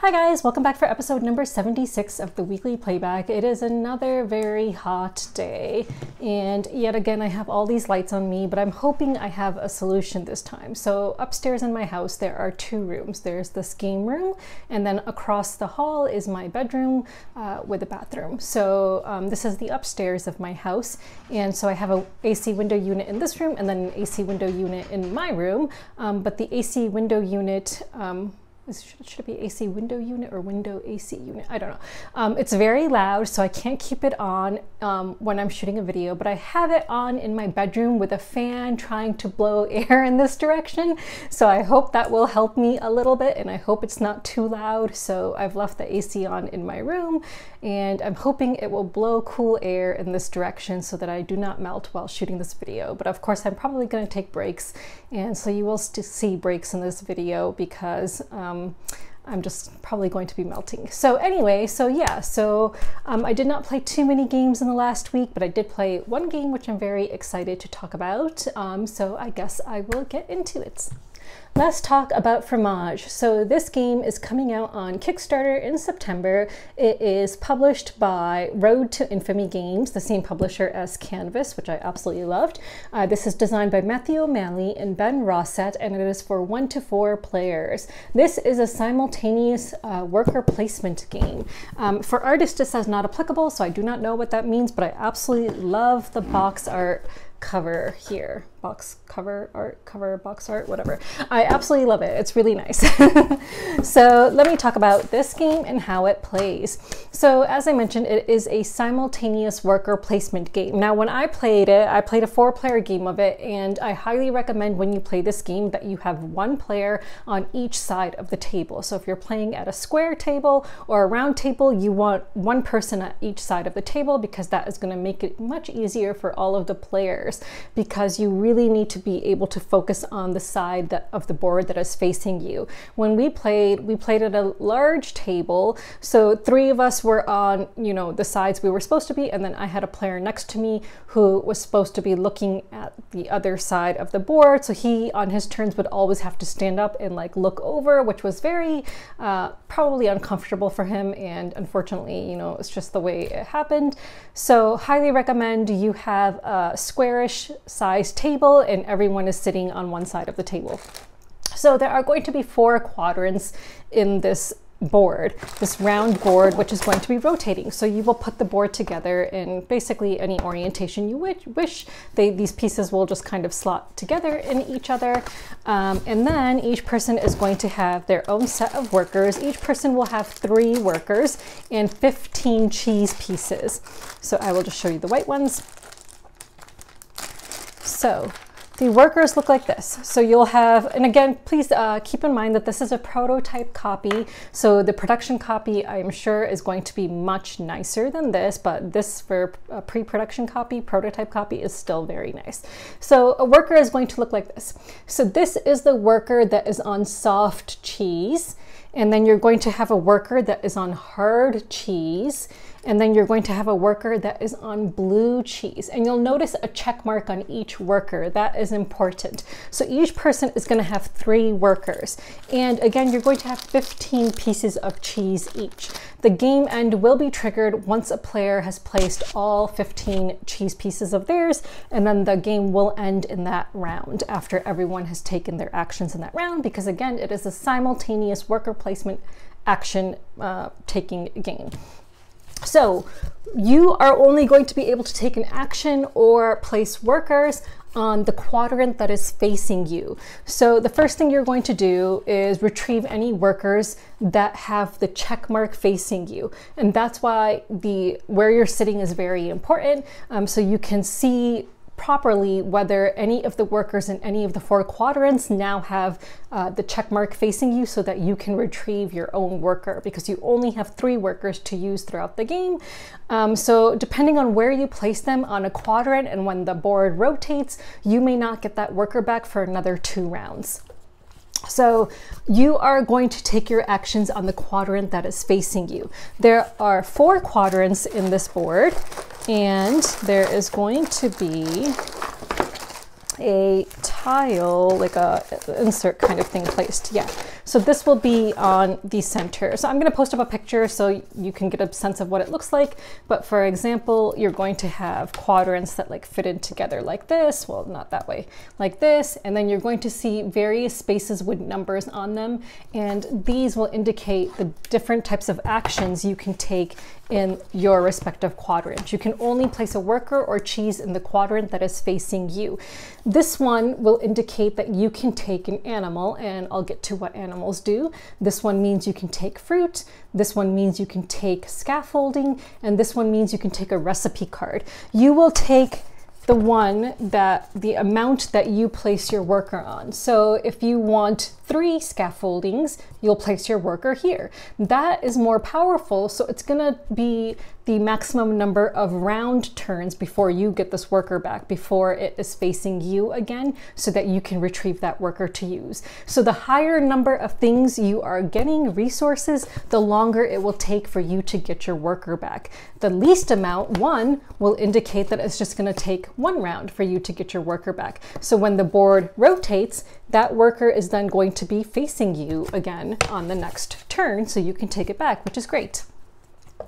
Hi guys, welcome back for episode number 76 of the weekly playback. It is another very hot day, and yet again I have all these lights on me, but I'm hoping I have a solution this time. So upstairs in my house there are two rooms. There's this game room, and then across the hall is my bedroom with a bathroom. So this is the upstairs of my house, and so I have a AC window unit in this room and then an AC window unit in my room, but the AC window unit should it be AC window unit or window AC unit? I don't know. It's very loud, so I can't keep it on when I'm shooting a video, but I have it on in my bedroom with a fan trying to blow air in this direction. So I hope that will help me a little bit, and I hope it's not too loud. So I've left the AC on in my room, and I'm hoping it will blow cool air in this direction so that I do not melt while shooting this video. But of course, I'm probably going to take breaks, and so you will see breaks in this video because I'm just probably going to be melting. So anyway, I did not play too many games in the last week, but I did play one game which I'm very excited to talk about. So I guess I will get into it. Let's talk about Fromage. So this game is coming out on Kickstarter in September. It is published by Road to Infamy Games, the same publisher as Canvas, which I absolutely loved. This is designed by Matthew O'Malley and Ben Rossett, and it is for 1 to 4 players. This is a simultaneous worker placement game. For artists, this is not applicable, so I do not know what that means, but I absolutely love the box art cover here. Box art, whatever. I absolutely love it. It's really nice. So let me talk about this game and how it plays. So as I mentioned, it is a simultaneous worker placement game. Now when I played it, I played a 4-player game of it, and I highly recommend when you play this game that you have one player on each side of the table. So if you're playing at a square table or a round table, you want one person at each side of the table, because that is going to make it much easier for all of the players, because you really need to be able to focus on the side of the board that is facing you. When we played at a large table, so 3 of us were on, the sides we were supposed to be, and then I had a player next to me who was supposed to be looking at the other side of the board. So he, on his turns, would always have to stand up and look over, which was very probably uncomfortable for him, and unfortunately, it's just the way it happened. So highly recommend you have a squarish sized table and everyone is sitting on one side of the table. So there are going to be 4 quadrants in this board, this round board, which is going to be rotating. So you will put the board together in basically any orientation you wish. These pieces will just kind of slot together in each other. And then each person is going to have their own set of workers. Each person will have 3 workers and 15 cheese pieces. So I will just show you the white ones. So the workers look like this. So you'll have, and again, please keep in mind that this is a prototype copy. So the production copy, I'm sure, is going to be much nicer than this, but this for a pre-production copy, prototype copy, is still very nice. So a worker is going to look like this. So this is the worker that is on soft cheese. And then you're going to have a worker that is on hard cheese. And then you're going to have a worker that is on blue cheese. And you'll notice a check mark on each worker. That is important. So each person is going to have 3 workers. And again, you're going to have 15 pieces of cheese each. The game end will be triggered once a player has placed all 15 cheese pieces of theirs, and then the game will end in that round after everyone has taken their actions in that round, because again, it is a simultaneous worker placement action taking game. So you are only going to be able to take an action or place workers on the quadrant that is facing you. So the first thing you're going to do is retrieve any workers that have the check mark facing you. And that's why where you're sitting is very important. So you can see properly whether any of the workers in any of the 4 quadrants now have the check mark facing you, so that you can retrieve your own worker, because you only have 3 workers to use throughout the game. So depending on where you place them on a quadrant and when the board rotates, you may not get that worker back for another 2 rounds. So you are going to take your actions on the quadrant that is facing you. There are 4 quadrants in this board, and there is going to be a tile, like a insert kind of thing placed. Yeah, so this will be on the center. So I'm going to post up a picture so you can get a sense of what it looks like. But for example, you're going to have quadrants that like fit in together like this. Well, not that way, like this. And then you're going to see various spaces with numbers on them. And these will indicate the different types of actions you can take in your respective quadrant. You can only place a worker or cheese in the quadrant that is facing you. This one will indicate that you can take an animal, and I'll get to what animals do. This one means you can take fruit. This one means you can take scaffolding, and this one means you can take a recipe card. You will take the one that the amount that you place your worker on. So if you want 3 scaffoldings, you'll place your worker here. That is more powerful, so it's gonna be the maximum number of round turns before you get this worker back, before it is facing you again, so that you can retrieve that worker to use. So the higher number of things you are getting, resources, the longer it will take for you to get your worker back. The least amount, 1, will indicate that it's just gonna take 1 round for you to get your worker back. So when the board rotates, that worker is then going to be facing you again on the next turn, so you can take it back, which is great.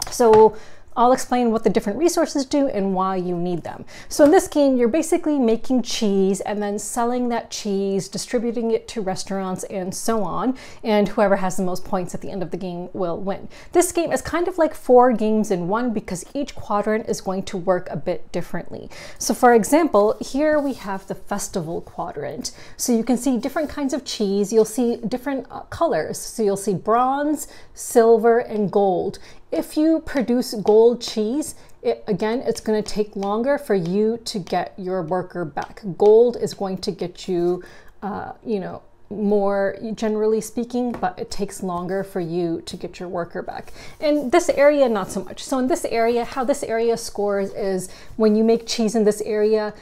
So I'll explain what the different resources do and why you need them. So in this game, you're basically making cheese and then selling that cheese, distributing it to restaurants and so on, and whoever has the most points at the end of the game will win. This game is kind of like 4 games in one because each quadrant is going to work a bit differently. So for example, here we have the festival quadrant. So you can see different kinds of cheese. You'll see different colors. So you'll see bronze, silver, and gold. If you produce gold cheese, again, it's going to take longer for you to get your worker back. Gold is going to get you, you know, more generally speaking, but it takes longer for you to get your worker back. In this area, not so much. So in this area, how this area scores is when you make cheese in this area,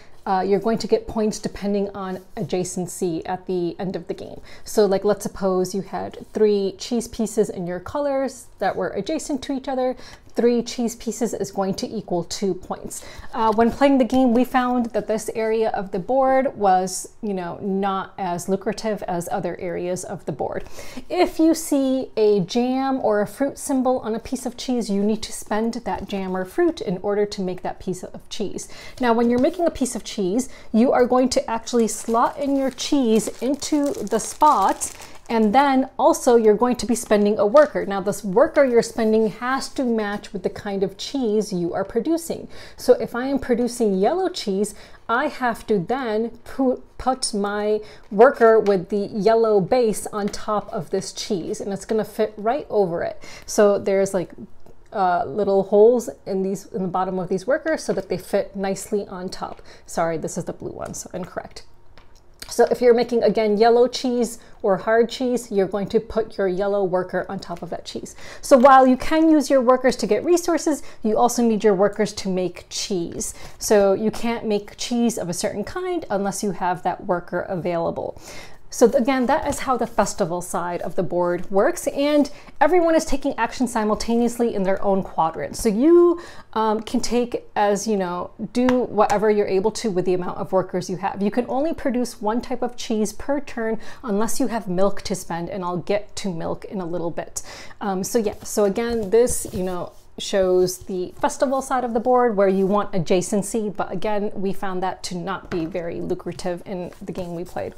you're going to get points depending on adjacency at the end of the game. So like, let's suppose you had 3 cheese pieces in your colors that were adjacent to each other. 3 cheese pieces is going to equal 2 points. When playing the game, we found that this area of the board was, you know, not as lucrative as other areas of the board. If you see a jam or a fruit symbol on a piece of cheese, you need to spend that jam or fruit in order to make that piece of cheese. Now, when you're making a piece of cheese, you are going to actually slot in your cheese into the spot, and then also you're going to be spending a worker. Now this worker you're spending has to match with the kind of cheese you are producing. So if I am producing yellow cheese, I have to then put my worker with the yellow base on top of this cheese, and it's going to fit right over it. So there's like little holes in the bottom of these workers so that they fit nicely on top. Sorry, this is the blue one, so incorrect. So if you're making, again, yellow cheese or hard cheese, you're going to put your yellow worker on top of that cheese. So while you can use your workers to get resources, you also need your workers to make cheese. So you can't make cheese of a certain kind unless you have that worker available. So again, that is how the festival side of the board works, and everyone is taking action simultaneously in their own quadrant. So you can take, as you know, do whatever you're able to with the amount of workers you have. You can only produce 1 type of cheese per turn unless you have milk to spend, and I'll get to milk in a little bit. So yeah, so again, this, you know, shows the festival side of the board where you want adjacency, but again, we found that to not be very lucrative in the game we played.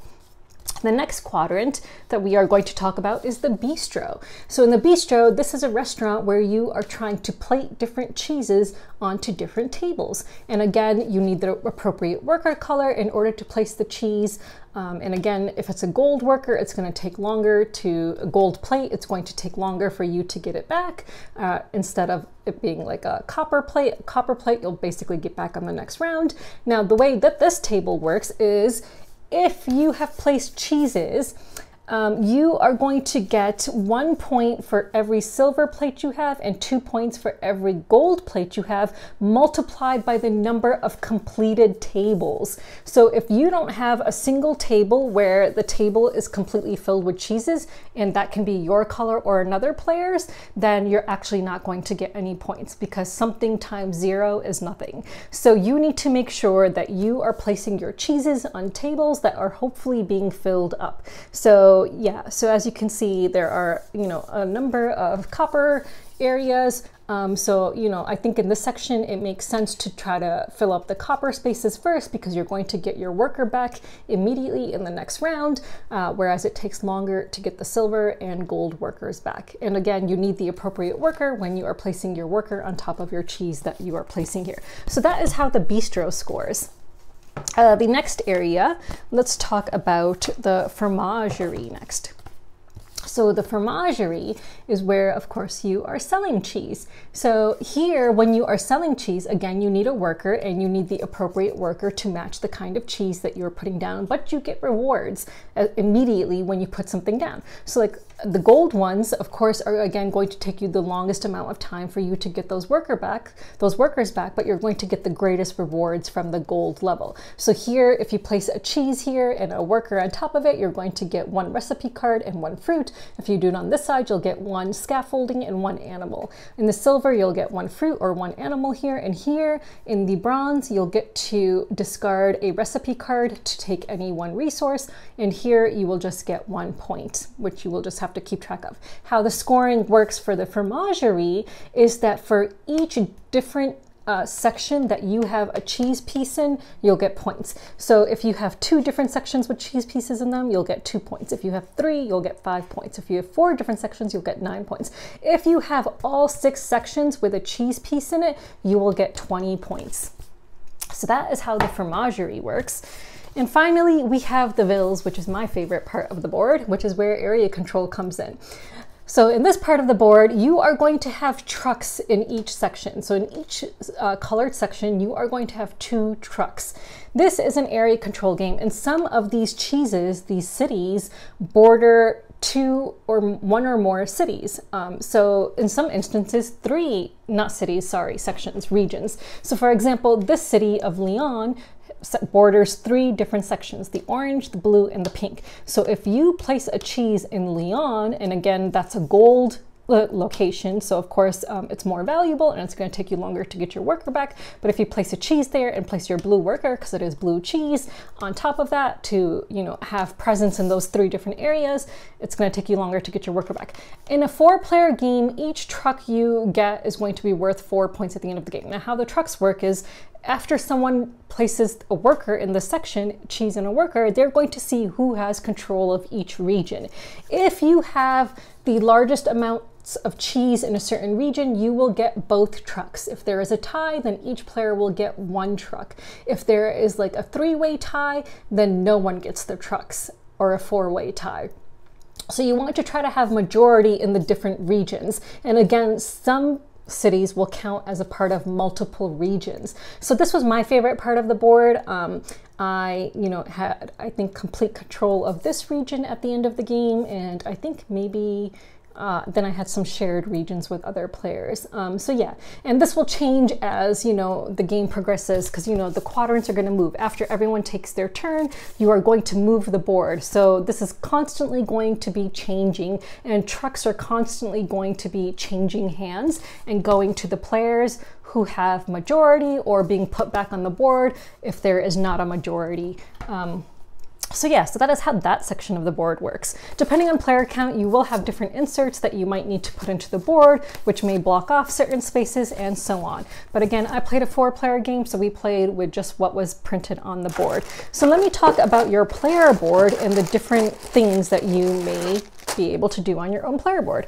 The next quadrant that we are going to talk about is the bistro. So in the bistro, this is a restaurant where you are trying to plate different cheeses onto different tables. And again, you need the appropriate worker color in order to place the cheese. And again, if it's a gold worker, it's going to take longer to a gold plate. It's going to take longer for you to get it back instead of it being like a copper plate. A copper plate, you'll basically get back on the next round. Now, the way that this table works is if you have placed cheeses, you are going to get 1 point for every silver plate you have and 2 points for every gold plate you have, multiplied by the number of completed tables. So if you don't have a single table where the table is completely filled with cheeses, and that can be your color or another player's, then you're actually not going to get any points, because something times 0 is nothing. So you need to make sure that you are placing your cheeses on tables that are hopefully being filled up. So yeah, so as you can see, there are, you know, a number of copper areas. So, you know, I think in this section, it makes sense to try to fill up the copper spaces first, because you're going to get your worker back immediately in the next round, whereas it takes longer to get the silver and gold workers back. And again, you need the appropriate worker when you are placing your worker on top of your cheese that you are placing here. So that is how the bistro scores. The next area, let's talk about the fromagerie next. So the fromagerie is where, of course, you are selling cheese. So here, when you are selling cheese, again, you need a worker, and you need the appropriate worker to match the kind of cheese that you're putting down, but you get rewards immediately when you put something down. So like the gold ones, of course, are again going to take you the longest amount of time for you to get those workers back, but you're going to get the greatest rewards from the gold level. So here, if you place a cheese here and a worker on top of it, you're going to get 1 recipe card and 1 fruit. If you do it on this side, you'll get 1 scaffolding and 1 animal. In the silver, you'll get 1 fruit or 1 animal here, and here in the bronze, you'll get to discard a recipe card to take any 1 resource, and here you will just get 1 point, which you will just have to keep track of. How the scoring works for the fromagerie is that for each different section that you have a cheese piece in, you'll get points. So if you have 2 different sections with cheese pieces in them, you'll get 2 points. If you have 3, you'll get 5 points. If you have 4 different sections, you'll get 9 points. If you have all 6 sections with a cheese piece in it, you will get 20 points. So that is how the fromagerie works. And finally, we have the villes, which is my favorite part of the board, which is where area control comes in. So in this part of the board, you are going to have trucks in each section. So in each colored section, you are going to have 2 trucks. This is an area control game, and some of these cheeses, these cities, border 2 or 1 or more cities. So in some instances, 3, not cities, sorry, sections, regions. So for example, this city of Lyon borders 3 different sections, the orange, the blue, and the pink. So if you place a cheese in Lyon, and again, that's a gold location, so of course it's more valuable and it's going to take you longer to get your worker back. But if you place a cheese there and place your blue worker, because it is blue cheese, on top of that to, you know, have presence in those 3 different areas, it's going to take you longer to get your worker back. In a 4-player game, each truck you get is going to be worth 4 points at the end of the game. Now, how the trucks work is, after someone places a worker in the section, cheese and a worker, they're going to see who has control of each region. If you have the largest amounts of cheese in a certain region, you will get both trucks. If there is a tie, then each player will get 1 truck. If there is like a 3-way tie, then no one gets the trucks, or a 4-way tie. So you want to try to have majority in the different regions. And again, some cities will count as a part of multiple regions. So this was my favorite part of the board. I, you know, had, I think, complete control of this region at the end of the game, and I think maybe then I had some shared regions with other players. So yeah, and this will change as, you know, the game progresses, because, you know, the quadrants are going to move. After everyone takes their turn, you are going to move the board. So this is constantly going to be changing, and trucks are constantly going to be changing hands and going to the players who have majority, or being put back on the board if there is not a majority. So yeah, so that is how that section of the board works. Depending on player count, you will have different inserts that you might need to put into the board, which may block off certain spaces, and so on. But again, I played a 4-player game, so we played with just what was printed on the board. So let me talk about your player board and the different things that you may be able to do on your own player board.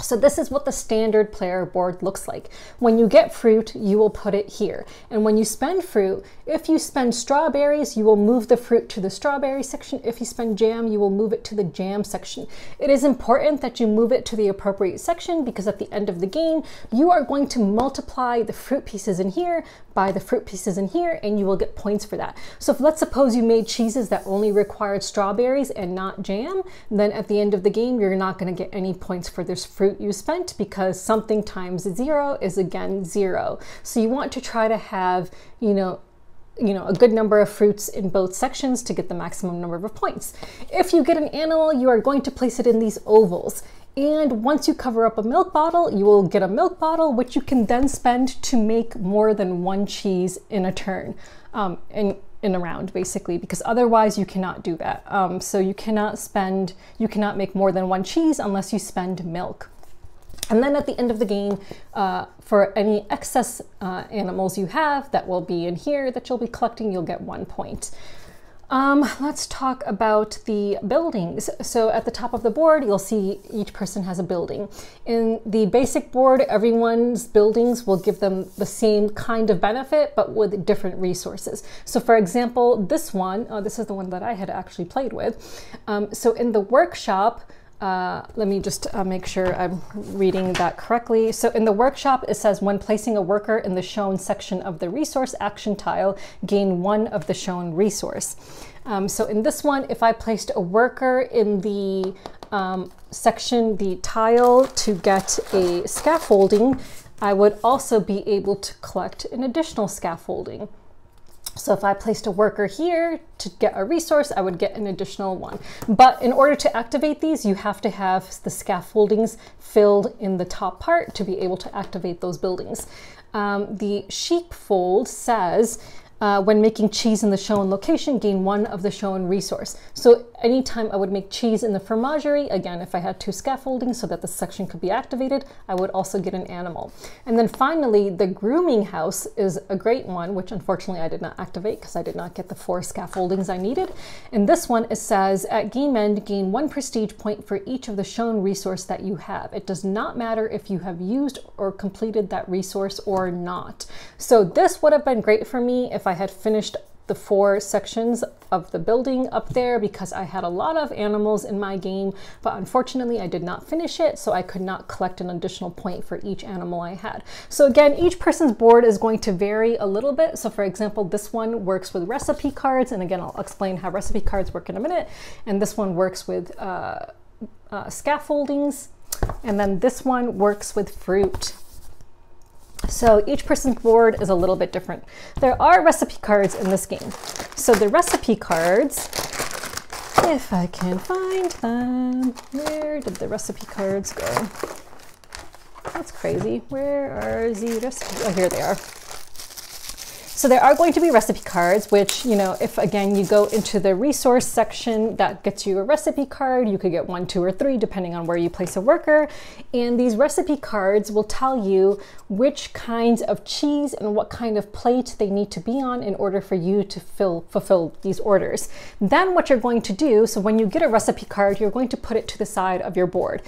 So this is what the standard player board looks like. When you get fruit, you will put it here. And when you spend fruit, if you spend strawberries, you will move the fruit to the strawberry section. If you spend jam, you will move it to the jam section. It is important that you move it to the appropriate section because at the end of the game, you are going to multiply the fruit pieces in here by the fruit pieces in here, and you will get points for that. So if let's suppose you made cheeses that only required strawberries and not jam, then at the end of the game, you're not going to get any points for this fruit you spent because something times 0 is again 0. So you want to try to have, a good number of fruits in both sections to get the maximum number of points. If you get an animal, you are going to place it in these ovals. And once you cover up a milk bottle, you will get a milk bottle, which you can then spend to make more than one cheese in a turn, in a round, basically, because otherwise you cannot do that. So you cannot make more than one cheese unless you spend milk. And then at the end of the game, for any excess animals you have that will be in here that you'll be collecting, you'll get 1 point. Let's talk about the buildings. So at the top of the board, you'll see each person has a building. In the basic board, everyone's buildings will give them the same kind of benefit, but with different resources. So for example, this one, this is the one that I had actually played with. So in the workshop, let me just make sure I'm reading that correctly. So in the workshop, it says when placing a worker in the shown section of the resource action tile, gain 1 of the shown resource. So in this one, if I placed a worker in the section, the tile to get a scaffolding, I would also be able to collect an additional scaffolding. So if I placed a worker here to get a resource, I would get an additional 1. But in order to activate these, you have to have the scaffoldings filled in the top part to be able to activate those buildings. The sheepfold says, when making cheese in the shown location, gain 1 of the shown resource. So anytime I would make cheese in the fromagerie, again, if I had 2 scaffoldings so that the section could be activated, I would also get an animal. And then finally, the grooming house is a great one, which unfortunately I did not activate because I did not get the 4 scaffoldings I needed. In this one, it says, at game end, gain 1 prestige point for each of the shown resource that you have. It does not matter if you have used or completed that resource or not. So this would have been great for me if I had finished the 4 sections of the building up there because I had a lot of animals in my game, but unfortunately I did not finish it, so I could not collect an additional point for each animal I had. So again, each person's board is going to vary a little bit. So for example, this one works with recipe cards, and again, I'll explain how recipe cards work in a minute. And this one works with scaffoldings, and then this one works with fruit. So each person's board is a little bit different. There are recipe cards in this game. So the recipe cards, if I can find them, where did the recipe cards go? That's crazy. Where are the recipes? Oh, here they are. So there are going to be recipe cards, which, if again you go into the resource section, that gets you a recipe card. You could get 1, 2, or 3, depending on where you place a worker. And these recipe cards will tell you which kinds of cheese and what kind of plate they need to be on in order for you to fulfill these orders. Then what you're going to do, so when you get a recipe card, you're going to put it to the side of your board.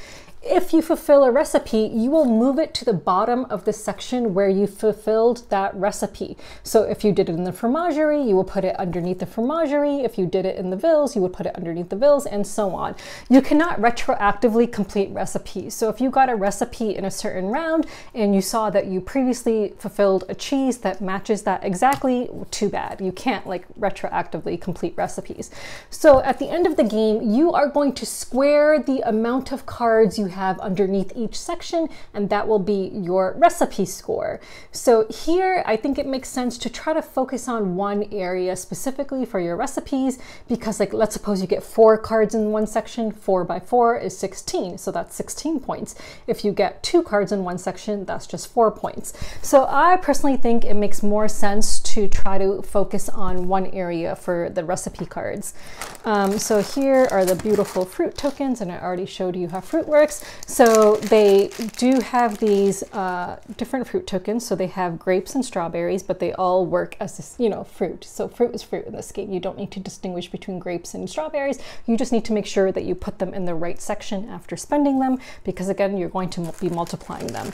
If you fulfill a recipe, you will move it to the bottom of the section where you fulfilled that recipe. So if you did it in the fromagerie, you will put it underneath the fromagerie. If you did it in the villes, you would put it underneath the villes, and so on. You cannot retroactively complete recipes. So if you got a recipe in a certain round and you saw that you previously fulfilled a cheese that matches that exactly, too bad. You can't retroactively complete recipes. So at the end of the game, you are going to square the amount of cards you have underneath each section, and that will be your recipe score. So here I think it makes sense to try to focus on one area specifically for your recipes, because let's suppose you get 4 cards in one section. 4 by 4 is 16, so that's 16 points. If you get 2 cards in one section, that's just 4 points. So I personally think it makes more sense to try to focus on one area for the recipe cards. So here are the beautiful fruit tokens, and I already showed you how fruit works. So they do have these different fruit tokens. So they have grapes and strawberries, but they all work as this, you know, fruit. So fruit is fruit in this game. You don't need to distinguish between grapes and strawberries. You just need to make sure that you put them in the right section after spending them, because again, you're going to be multiplying them.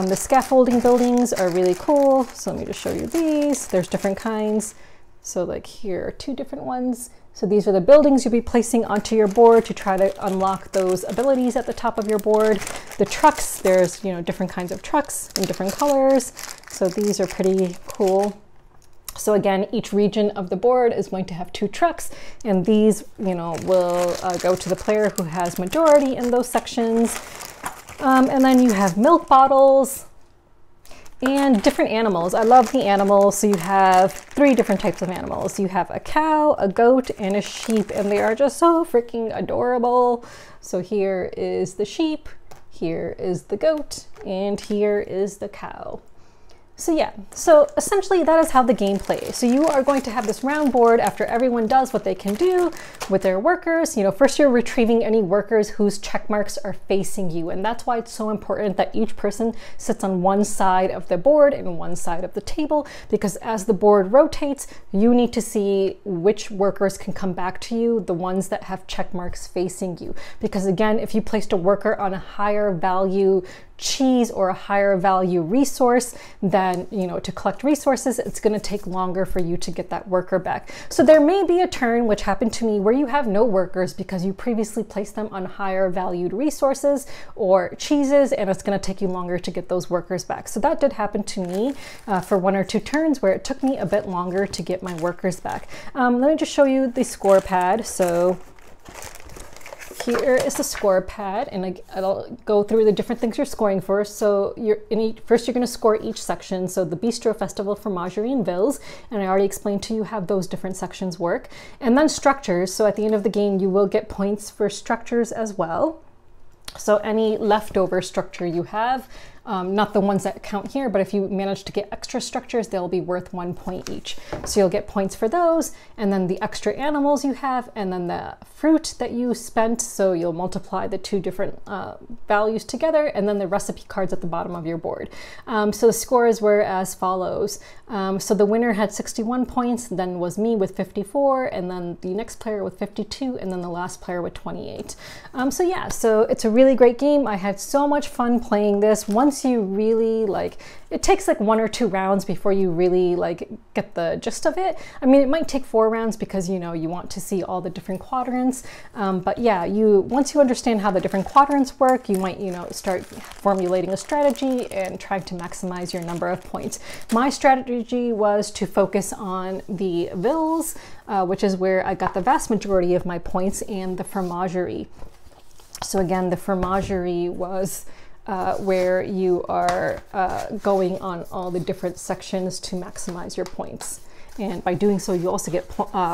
The scaffolding buildings are really cool. So let me just show you these. There's different kinds. So like here are two different ones. So these are the buildings you'll be placing onto your board to try to unlock those abilities at the top of your board. The trucks, there's, you know, different kinds of trucks in different colors. So these are pretty cool. So again, each region of the board is going to have 2 trucks, and these, you know, will go to the player who has majority in those sections. And then you have milk bottles and different animals. I love the animals. So you have 3 different types of animals. You have a cow, a goat, and a sheep, and they are just so freaking adorable. So here is the sheep, here is the goat, and here is the cow. So yeah, so essentially that is how the game plays. So you are going to have this round board after everyone does what they can do with their workers. You know, first you're retrieving any workers whose check marks are facing you. And that's why it's so important that each person sits on one side of the board and one side of the table, because as the board rotates, you need to see which workers can come back to you, the ones that have check marks facing you. Because again, if you placed a worker on a higher value cheese or a higher value resource, then, you know, to collect resources, it's going to take longer for you to get that worker back. So there may be a turn, which happened to me, where you have no workers because you previously placed them on higher valued resources or cheeses, and it's going to take you longer to get those workers back. So that did happen to me for 1 or 2 turns where it took me a bit longer to get my workers back. Let me just show you the score pad. So here is the score pad, and I'll go through the different things you're scoring for. So first you're going to score each section. So the Bistro, Festival, Fromagerie, and Villes, and I already explained to you how those different sections work. And then structures. So at the end of the game, you will get points for structures as well. So any leftover structure you have, not the ones that count here, but if you manage to get extra structures, they'll be worth 1 point each. So you'll get points for those, and then the extra animals you have, and then the fruit that you spent. So you'll multiply the 2 different values together, and then the recipe cards at the bottom of your board. So the scores were as follows. So the winner had 61 points, then was me with 54, and then the next player with 52, and then the last player with 28. So yeah, so it's a really great game. I had so much fun playing this. Once you really it takes like 1 or 2 rounds before you really get the gist of it. I mean, it might take 4 rounds because, you know, you want to see all the different quadrants. But yeah, once you understand how the different quadrants work, you might, you know, start formulating a strategy and trying to maximize your number of points. My strategy was to focus on the Villes, which is where I got the vast majority of my points, and the Fromagerie. So again, the Fromagerie was where you are going on all the different sections to maximize your points. And by doing so, you also get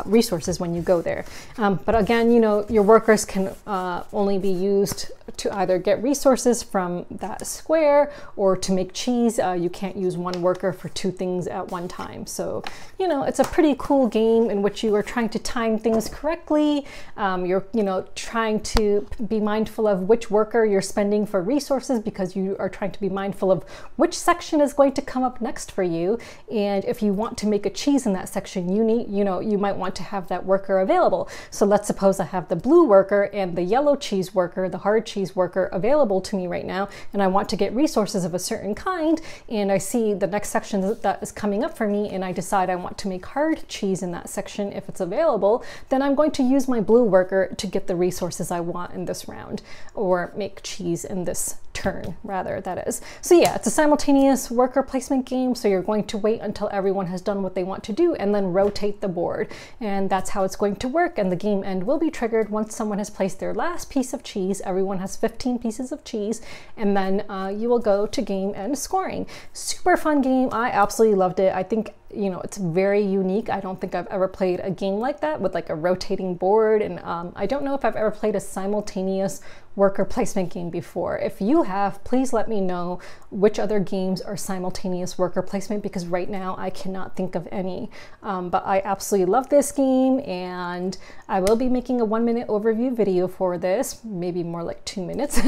resources when you go there. But again, you know, your workers can only be used to either get resources from that square or to make cheese. You can't use 1 worker for 2 things at one time. So, you know, it's a pretty cool game in which you are trying to time things correctly. You're, you know, trying to be mindful of which worker you're spending for resources, because you are trying to be mindful of which section is going to come up next for you. And if you want to make a cheese in that section, you might want to have that worker available. So let's suppose I have the blue worker and the yellow cheese worker, the hard cheese worker, available to me right now, and I want to get resources of a certain kind, and I see the next section that is coming up for me, and I decide I want to make hard cheese in that section if it's available, then I'm going to use my blue worker to get the resources I want in this round, or make cheese in this turn, rather, that is. So yeah, it's a simultaneous worker placement game, so you're going to wait until everyone has done what they want to do and then rotate the board. And that's how it's going to work, and the game end will be triggered once someone has placed their last piece of cheese. Everyone has 15 pieces of cheese, and then you will go to game end scoring. Super fun game. I absolutely loved it. I think you know, it's very unique. I don't think I've ever played a game like that with like a rotating board, and I don't know if I've ever played a simultaneous worker placement game before. If you have, please let me know which other games are simultaneous worker placement, because right now I cannot think of any. But I absolutely love this game, and I will be making a 1-minute overview video for this, maybe more like 2 minutes.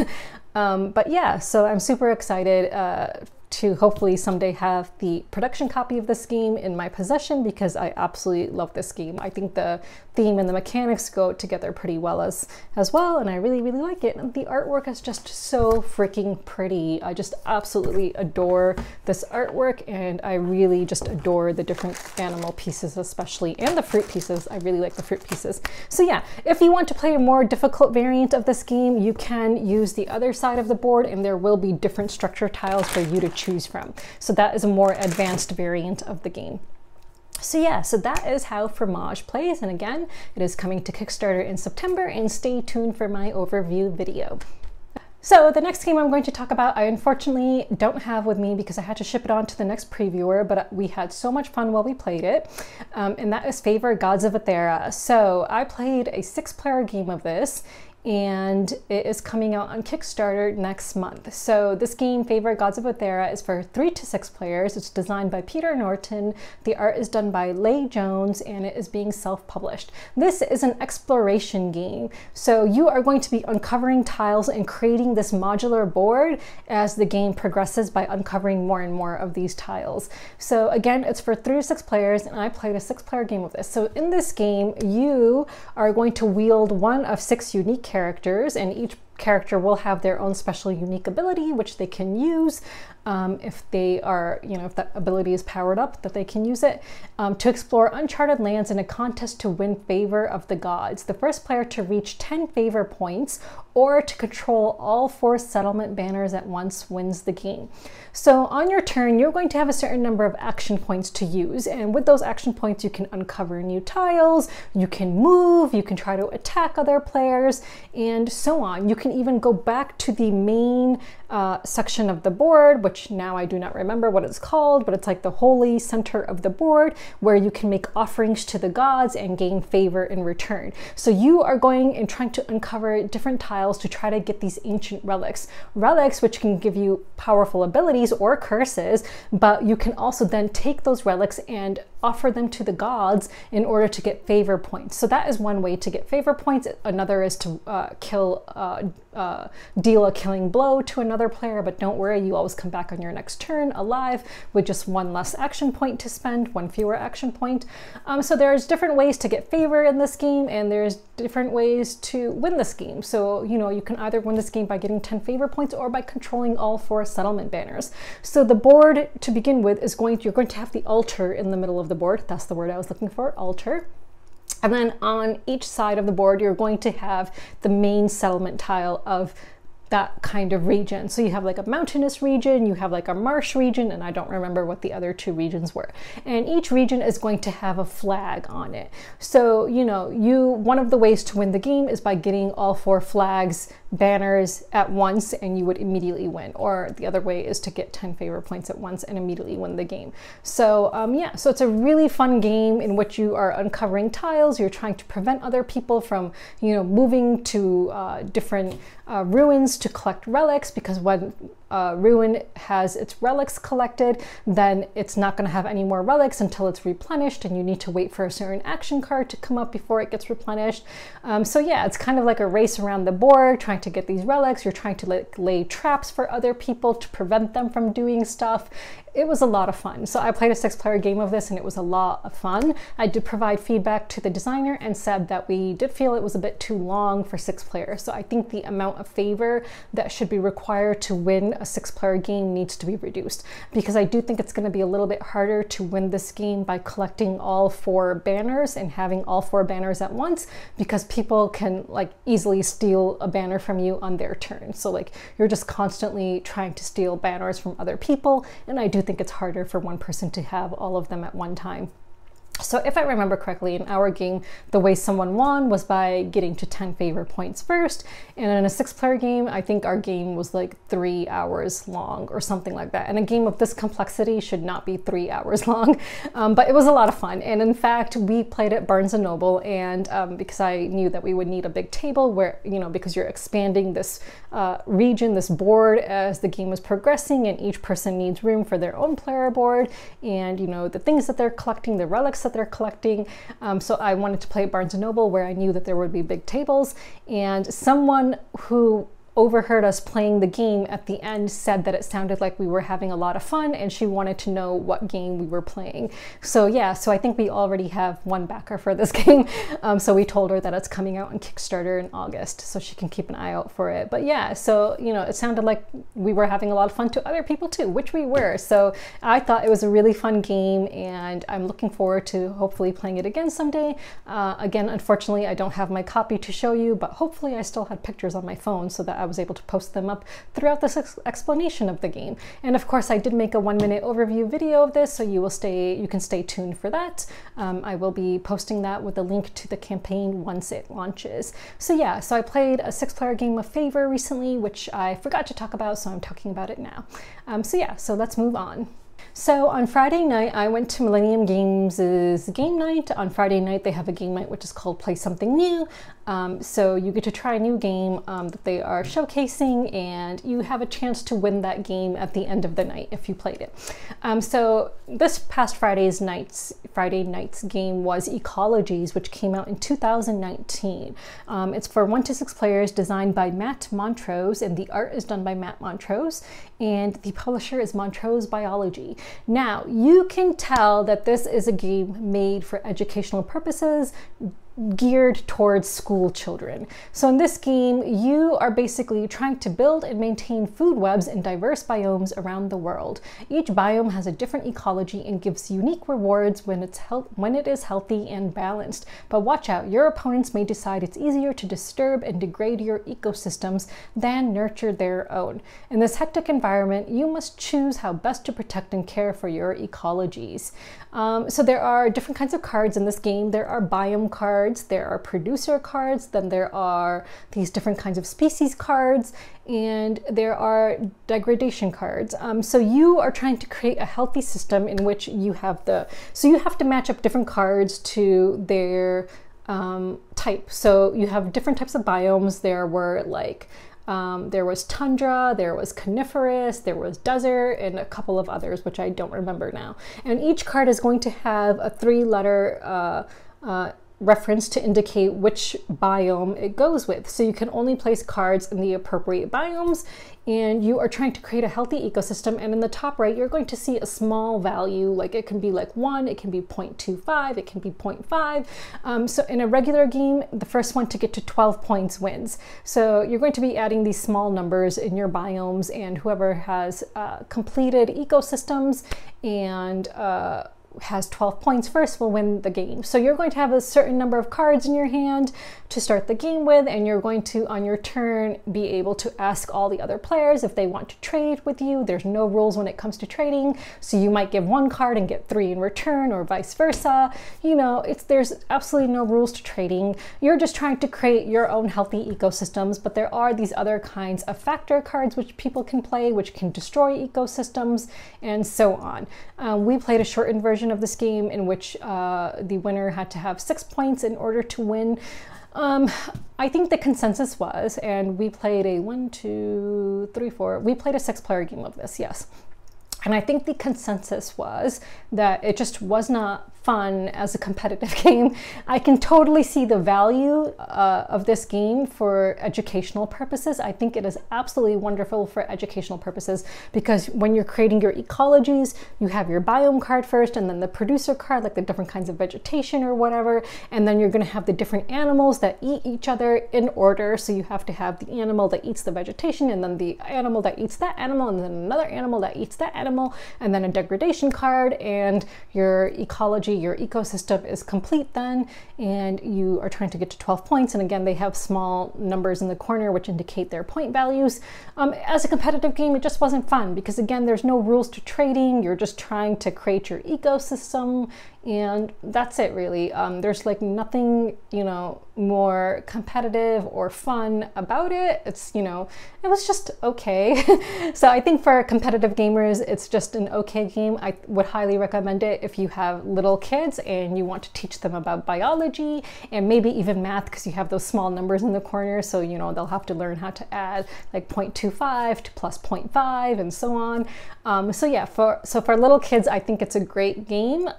But yeah, so I'm super excited to hopefully someday have the production copy of this game in my possession, because I absolutely love this game. I think the theme and the mechanics go together pretty well as well, and I really, really like it. And the artwork is just so freaking pretty. I just absolutely adore this artwork, and I really just adore the different animal pieces especially, and the fruit pieces. I really like the fruit pieces. So yeah, if you want to play a more difficult variant of this game, you can use the other side of the board, and there will be different structure tiles for you to choose from. So that is a more advanced variant of the game. So yeah, so that is how Fromage plays, and again, it is coming to Kickstarter in September, and stay tuned for my overview video. So the next game I'm going to talk about, I unfortunately don't have with me because I had to ship it on to the next previewer, but we had so much fun while we played it, and that is Favor Gods of Oethera. So I played a 6-player game of this, and it is coming out on Kickstarter next month. So this game, Favor Gods of Oethera, is for 3 to 6 players. It's designed by Peter Norton. The art is done by Leigh Jones, and it is being self-published. This is an exploration game. So you are going to be uncovering tiles and creating this modular board as the game progresses by uncovering more and more of these tiles. So again, it's for 3 to 6 players, and I played a 6-player game of this. So in this game, you are going to wield one of 6 unique characters, and each character will have their own special unique ability which they can use if they are, you know, if that ability is powered up, that they can use it to explore uncharted lands in a contest to win favor of the gods. The first player to reach 10 favor points or to control all 4 settlement banners at once wins the game. So on your turn, you're going to have a certain number of action points to use, and with those action points you can uncover new tiles, you can move, you can try to attack other players, and so on. You can even go back to the main section of the board, which now I do not remember what it's called, but it's like the holy center of the board where you can make offerings to the gods and gain favor in return. So you are going and trying to uncover different tiles to try to get these ancient relics. Relics which can give you powerful abilities or curses, but you can also then take those relics and offer them to the gods in order to get favor points. So that is one way to get favor points. Another is to deal a killing blow to another player, but don't worry, you always come back on your next turn alive with just 1 less action point to spend, 1 fewer action point. So there's different ways to get favor in this game, and there's different ways to win this game. So, you know, you can either win this game by getting 10 favor points or by controlling all 4 settlement banners. So the board to begin with is you're going to have the altar in the middle of the board. That's the word I was looking for, altar. And then on each side of the board, you're going to have the main settlement tile of that kind of region. So you have like a mountainous region, you have like a marsh region, and I don't remember what the other 2 regions were. And each region is going to have a flag on it. So, you know, one of the ways to win the game is by getting all 4 flags, banners at once, and you would immediately win. Or the other way is to get 10 favor points at once and immediately win the game. So yeah, so it's a really fun game in which you are uncovering tiles. You're trying to prevent other people from, you know, moving to different ruins to collect relics, because when ruin has its relics collected, then it's not going to have any more relics until it's replenished, and you need to wait for a certain action card to come up before it gets replenished. So yeah, it's kind of like a race around the board trying to get these relics. You're trying to lay traps for other people to prevent them from doing stuff. It was a lot of fun. So I played a 6-player game of this, and it was a lot of fun. I did provide feedback to the designer and said that we did feel it was a bit too long for 6 players. So I think the amount of favor that should be required to win a 6-player game needs to be reduced, because I do think it's going to be a little bit harder to win this game by collecting all 4 banners and having all 4 banners at once, because people can like easily steal a banner from you on their turn. So like you're just constantly trying to steal banners from other people, and I do think it's harder for one person to have all of them at one time. So if I remember correctly, in our game, the way someone won was by getting to 10 favor points first. And in a 6-player game, I think our game was like 3 hours long or something like that. And a game of this complexity should not be 3 hours long, but it was a lot of fun. And in fact, we played at Barnes & Noble, and because I knew that we would need a big table where, you know, because you're expanding this region, this board as the game is progressing, and each person needs room for their own player board and, you know, the things that they're collecting, the relics that they're collecting. So I wanted to play at Barnes & Noble where I knew that there would be big tables, and someone who overheard us playing the game at the end said that it sounded like we were having a lot of fun, and she wanted to know what game we were playing. So yeah, so I think we already have one backer for this game. So we told her that it's coming out on Kickstarter in August, so she can keep an eye out for it. But yeah, so, you know, it sounded like we were having a lot of fun to other people too, which we were. So I thought it was a really fun game, and I'm looking forward to hopefully playing it again someday. Again, unfortunately, I don't have my copy to show you, but hopefully I still had pictures on my phone so that I was able to post them up throughout this explanation of the game. And of course, I did make a 1-minute overview video of this, so you can stay tuned for that. I will be posting that with a link to the campaign once it launches. So yeah, so I played a 6-player game of Favor recently, which I forgot to talk about, so I'm talking about it now. So yeah, so let's move on. So on Friday night, I went to Millennium Games' game night. On Friday night, they have a game night which is called Play Something New. So you get to try a new game that they are showcasing, and you have a chance to win that game at the end of the night if you played it. So this past Friday night's game was Ecologies, which came out in 2019. It's for 1 to 6 players, designed by Matt Montrose, and the art is done by Matt Montrose, and the publisher is Montrose Biology. Now, you can tell that this is a game made for educational purposes, geared towards school children. So in this game, you are basically trying to build and maintain food webs in diverse biomes around the world. Each biome has a different ecology and gives unique rewards when it is healthy and balanced. But watch out, your opponents may decide it's easier to disturb and degrade your ecosystems than nurture their own. In this hectic environment, you must choose how best to protect and care for your ecologies. So there are different kinds of cards in this game. There are biome cards, there are producer cards, then there are these different kinds of species cards, and there are degradation cards. So you are trying to create a healthy system in which you have so you have to match up different cards to their type. So you have different types of biomes. There were like there was tundra, there was coniferous, there was desert, and a couple of others, which I don't remember now. And each card is going to have a 3-letter reference to indicate which biome it goes with. So you can only place cards in the appropriate biomes, and you are trying to create a healthy ecosystem. And in the top right, you're going to see a small value, like it can be like 1, it can be 0.25, it can be 0.5. So in a regular game, the first one to get to 12 points wins. So you're going to be adding these small numbers in your biomes, and whoever has completed ecosystems and has 12 points first will win the game. So you're going to have a certain number of cards in your hand to start the game with, and you're going to, on your turn, be able to ask all the other players if they want to trade with you. There's no rules when it comes to trading, so you might give 1 card and get 3 in return, or vice versa. You know, there's absolutely no rules to trading. You're just trying to create your own healthy ecosystems, but there are these other kinds of factor cards which people can play, which can destroy ecosystems, and so on. We played a shortened version of this game in which the winner had to have 6 points in order to win. I think the consensus was, and we played a 1, 2, 3, 4, we played a 6-player game of this, yes. And I think the consensus was that it just was not fun as a competitive game. I can totally see the value of this game for educational purposes. I think it is absolutely wonderful for educational purposes, because when you're creating your ecologies, you have your biome card first, and then the producer card, like the different kinds of vegetation or whatever, and then you're going to have the different animals that eat each other in order. So you have to have the animal that eats the vegetation, and then the animal that eats that animal, and then another animal that eats that animal, and then a degradation card, and your ecology, your ecosystem is complete then, and you are trying to get to 12 points. And again, they have small numbers in the corner which indicate their point values. As a competitive game, it just wasn't fun, because again, there's no rules to trading. You're just trying to create your ecosystem, and that's it really. There's like nothing, you know, more competitive or fun about it. It's, you know, it was just okay. So I think for competitive gamers, it's just an okay game. I would highly recommend it if you have little kids and you want to teach them about biology and maybe even math, because you have those small numbers in the corner. So, you know, they'll have to learn how to add like 0.25 to plus 0.5 and so on. So yeah, for little kids, I think it's a great game.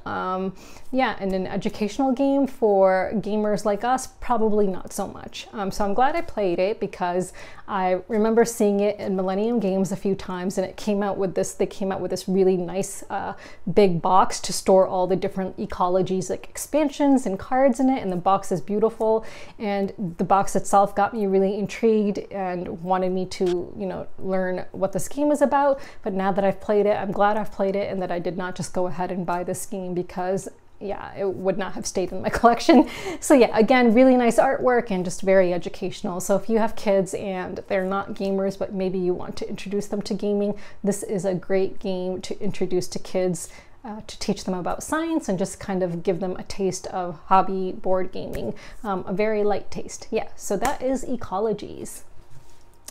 Yeah, and an educational game for gamers like us, probably not so much. So I'm glad I played it, because I remember seeing it in Millennium Games a few times, and it came out with this, they came out with this really nice big box to store all the different Ecologies like expansions and cards in it, and the box is beautiful, and the box itself got me really intrigued and wanted me to, you know, learn what this game is about. But now that I've played it, I'm glad I've played it and that I did not just go ahead and buy this game, because yeah, it would not have stayed in my collection. So yeah, again, really nice artwork and just very educational. So if you have kids and they're not gamers, but maybe you want to introduce them to gaming, this is a great game to introduce to kids, to teach them about science and just kind of give them a taste of hobby board gaming, a very light taste. Yeah, so that is Ecologies.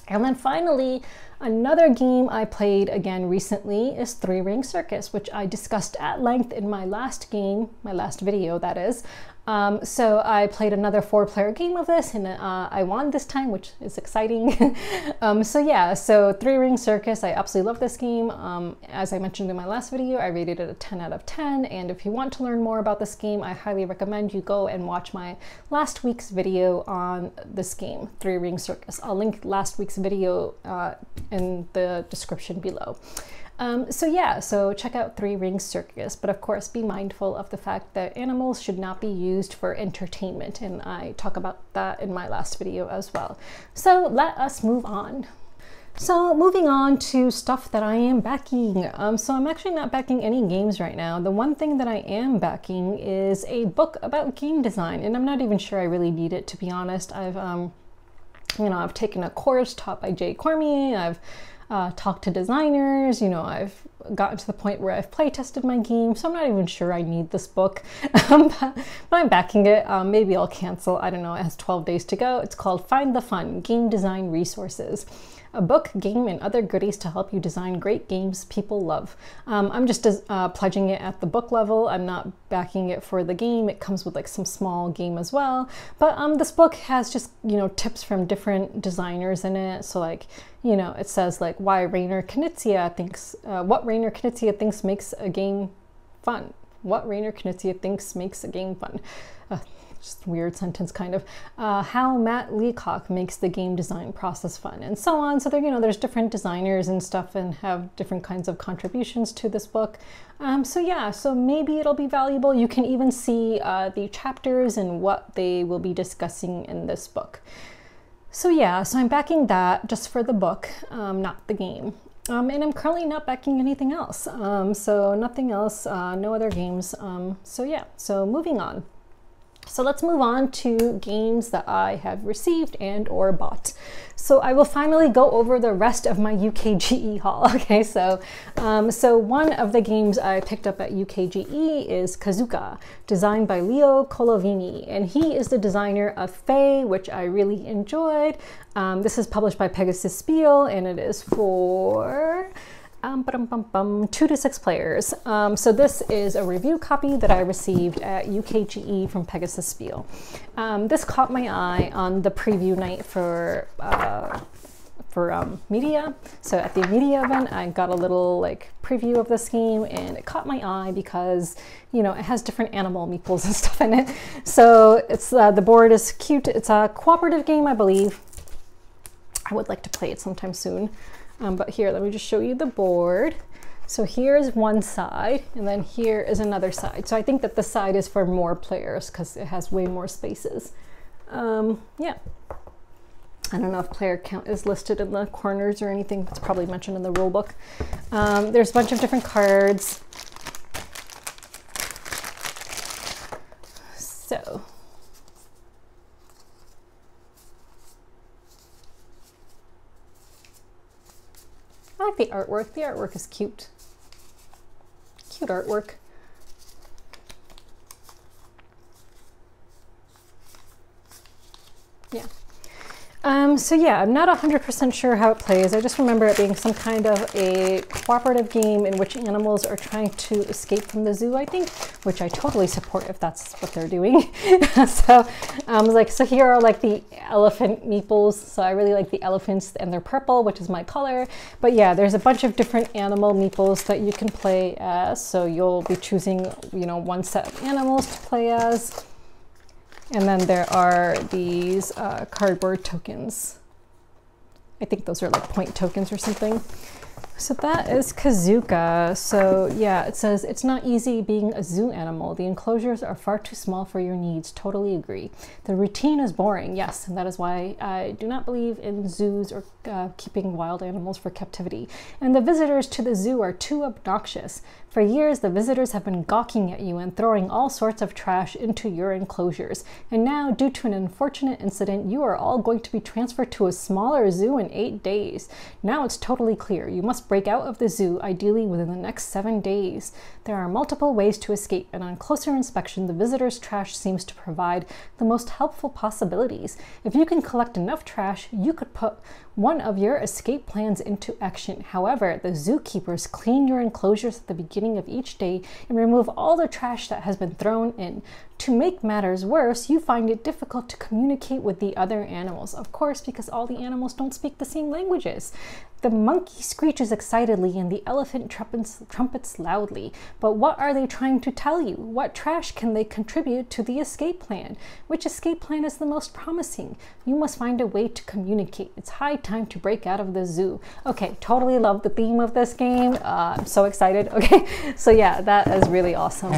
And then finally, another game I played again recently is 3-Ring Circus, which I discussed at length in my last game, my last video that is. So I played another 4-player game of this, and I won this time, which is exciting. So yeah, so 3-Ring Circus, I absolutely love this game. As I mentioned in my last video, I rated it a 10 out of 10, and if you want to learn more about this game, I highly recommend you go and watch my last week's video on this game, 3-Ring Circus. I'll link last week's video in the description below. So yeah, so check out 3-Ring Circus, but of course be mindful of the fact that animals should not be used for entertainment, and I talk about that in my last video as well. So let us move on. So moving on to stuff that I am backing. So I'm actually not backing any games right now. The one thing that I am backing is a book about game design, and I'm not even sure I really need it, to be honest. I've taken a course taught by Jay Cormier. I've talked to designers, you know, I've gotten to the point where I've play tested my game, so I'm not even sure I need this book, but I'm backing it. Maybe I'll cancel, I don't know, it has 12 days to go. It's called Find the Fun, Game Design Resources. A book, game, and other goodies to help you design great games people love. I'm just pledging it at the book level. I'm not backing it for the game. It comes with like some small game as well. But this book has just, you know, tips from different designers in it. So like, you know, it says like why Rainer Knizia thinks, what Rainer Knizia thinks makes a game fun. What Rainer Knizia thinks makes a game fun. Just a weird sentence kind of. How Matt Leacock makes the game design process fun, and so on. So there, you know, there's different designers and stuff and have different kinds of contributions to this book. So yeah, so maybe it'll be valuable. You can even see the chapters and what they will be discussing in this book. So yeah, so I'm backing that just for the book, not the game. And I'm currently not backing anything else. So nothing else, no other games. So yeah, so moving on. So let's move on to games that I have received and or bought. So I will finally go over the rest of my UKGE haul. Okay, so one of the games I picked up at UKGE is Kuzooka, designed by Leo Colovini, and he is the designer of Fae, which I really enjoyed. This is published by Pegasus Spiel, and it is for 2 to 6 players. So this is a review copy that I received at UKGE from Pegasus Spiel. This caught my eye on the preview night for media. So at the media event, I got a little like preview of this game, and it caught my eye because, you know, it has different animal meeples and stuff in it. So it's the board is cute. It's a cooperative game, I believe. I would like to play it sometime soon. But here, let me just show you the board. So here's one side, and then here is another side. So I think that this side is for more players because it has way more spaces. Yeah. I don't know if player count is listed in the corners or anything. It's probably mentioned in the rule book. There's a bunch of different cards. So. I like the artwork. The artwork is cute. Cute artwork. Yeah. So yeah, I'm not 100% sure how it plays. I just remember it being some kind of a cooperative game in which animals are trying to escape from the zoo, I think, which I totally support if that's what they're doing. So, so here are like the elephant meeples. So I really like the elephants, and they're purple, which is my color. But yeah, there's a bunch of different animal meeples that you can play as. So you'll be choosing, you know, one set of animals to play as. And then there are these cardboard tokens. I think those are like point tokens or something. So that is Kuzooka. So yeah, it says, it's not easy being a zoo animal. The enclosures are far too small for your needs. Totally agree. The routine is boring. Yes, and that is why I do not believe in zoos or keeping wild animals for captivity. And the visitors to the zoo are too obnoxious. For years, the visitors have been gawking at you and throwing all sorts of trash into your enclosures. And now, due to an unfortunate incident, you are all going to be transferred to a smaller zoo in 8 days. Now it's totally clear. You must break out of the zoo, ideally within the next 7 days. There are multiple ways to escape, and on closer inspection, the visitors' trash seems to provide the most helpful possibilities. If you can collect enough trash, you could put one of your escape plans into action. However, the zookeepers clean your enclosures at the beginning of each day and remove all the trash that has been thrown in. To make matters worse, you find it difficult to communicate with the other animals. Of course, because all the animals don't speak the same languages. The monkey screeches excitedly and the elephant trumpets loudly. But what are they trying to tell you? What trash can they contribute to the escape plan? Which escape plan is the most promising? You must find a way to communicate. It's high time to break out of the zoo. Okay, totally love the theme of this game. I'm so excited. Okay, so yeah, that is really awesome.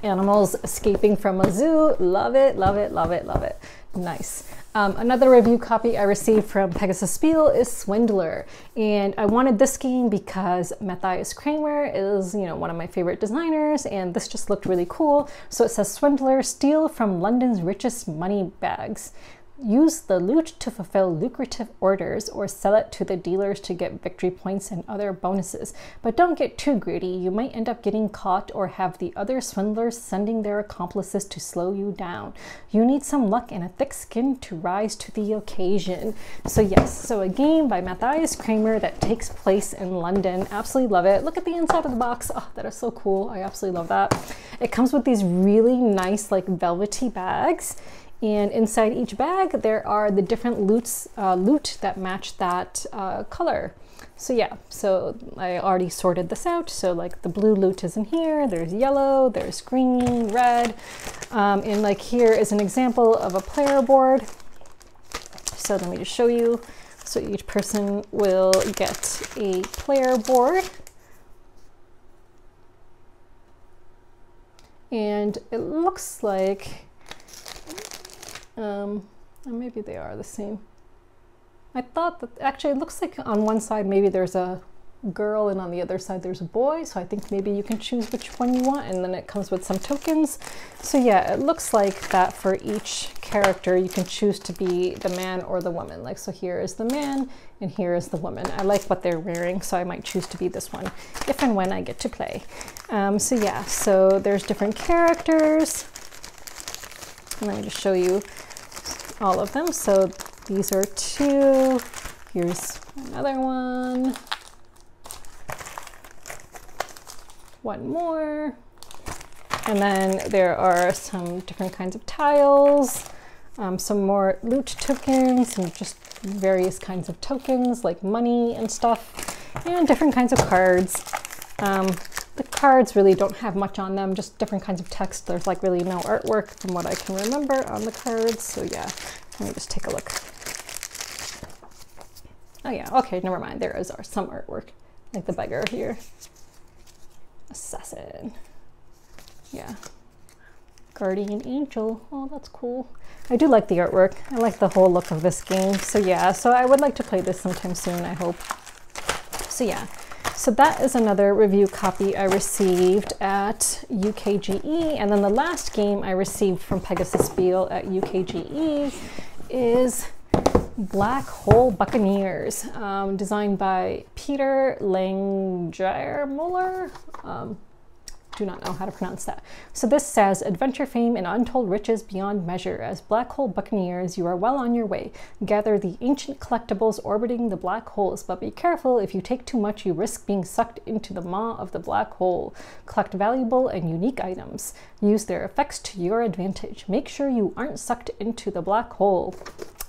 Animals escaping from a zoo. Love it, love it, love it, love it. Nice. Another review copy I received from Pegasus Spiel is Swindler, and I wanted this game because Matthias Kramer is, you know, one of my favorite designers, and this just looked really cool. So it says, Swindler, steal from London's richest money bags. Use the loot to fulfill lucrative orders or sell it to the dealers to get victory points and other bonuses. But don't get too greedy. You might end up getting caught or have the other swindlers sending their accomplices to slow you down. You need some luck and a thick skin to rise to the occasion. So yes, so a game by Matthias Kramer that takes place in London. Absolutely love it. Look at the inside of the box. Oh, that is so cool. I absolutely love that. It comes with these really nice like velvety bags. And inside each bag, there are the different loot that match that color. So yeah, so I already sorted this out. So like the blue loot is in here, there's yellow, there's green, red. And like here is an example of a player board. So let me just show you. So each person will get a player board. And it looks like, maybe they are the same. I thought that actually it looks like on one side maybe there's a girl and on the other side there's a boy, so I think maybe you can choose which one you want, and then it comes with some tokens. So yeah, it looks like that for each character you can choose to be the man or the woman. Like, so here is the man and here is the woman. I like what they're wearing, so I might choose to be this one if and when I get to play. So yeah, so there's different characters. Let me just show you all of them. So these are 2. Here's another one. One more. And then there are some different kinds of tiles, some more loot tokens, and just various kinds of tokens like money and stuff, and different kinds of cards. The cards really don't have much on them, just different kinds of text. There's like really no artwork from what I can remember on the cards. So yeah, let me just take a look. Oh yeah, okay, never mind. There is some artwork, like the beggar here. Assassin. Yeah. Guardian angel. Oh, that's cool. I do like the artwork. I like the whole look of this game. So yeah, so I would like to play this sometime soon, I hope. So yeah. So that is another review copy I received at UKGE. And then the last game I received from Pegasus Spiel at UKGE is Black Hole Buccaneers, designed by Peter Langjaermuller. do not know how to pronounce that. So this says, adventure fame and untold riches beyond measure. As black hole buccaneers, you are well on your way. Gather the ancient collectibles orbiting the black holes, but be careful. If you take too much, you risk being sucked into the maw of the black hole. Collect valuable and unique items. Use their effects to your advantage. Make sure you aren't sucked into the black hole.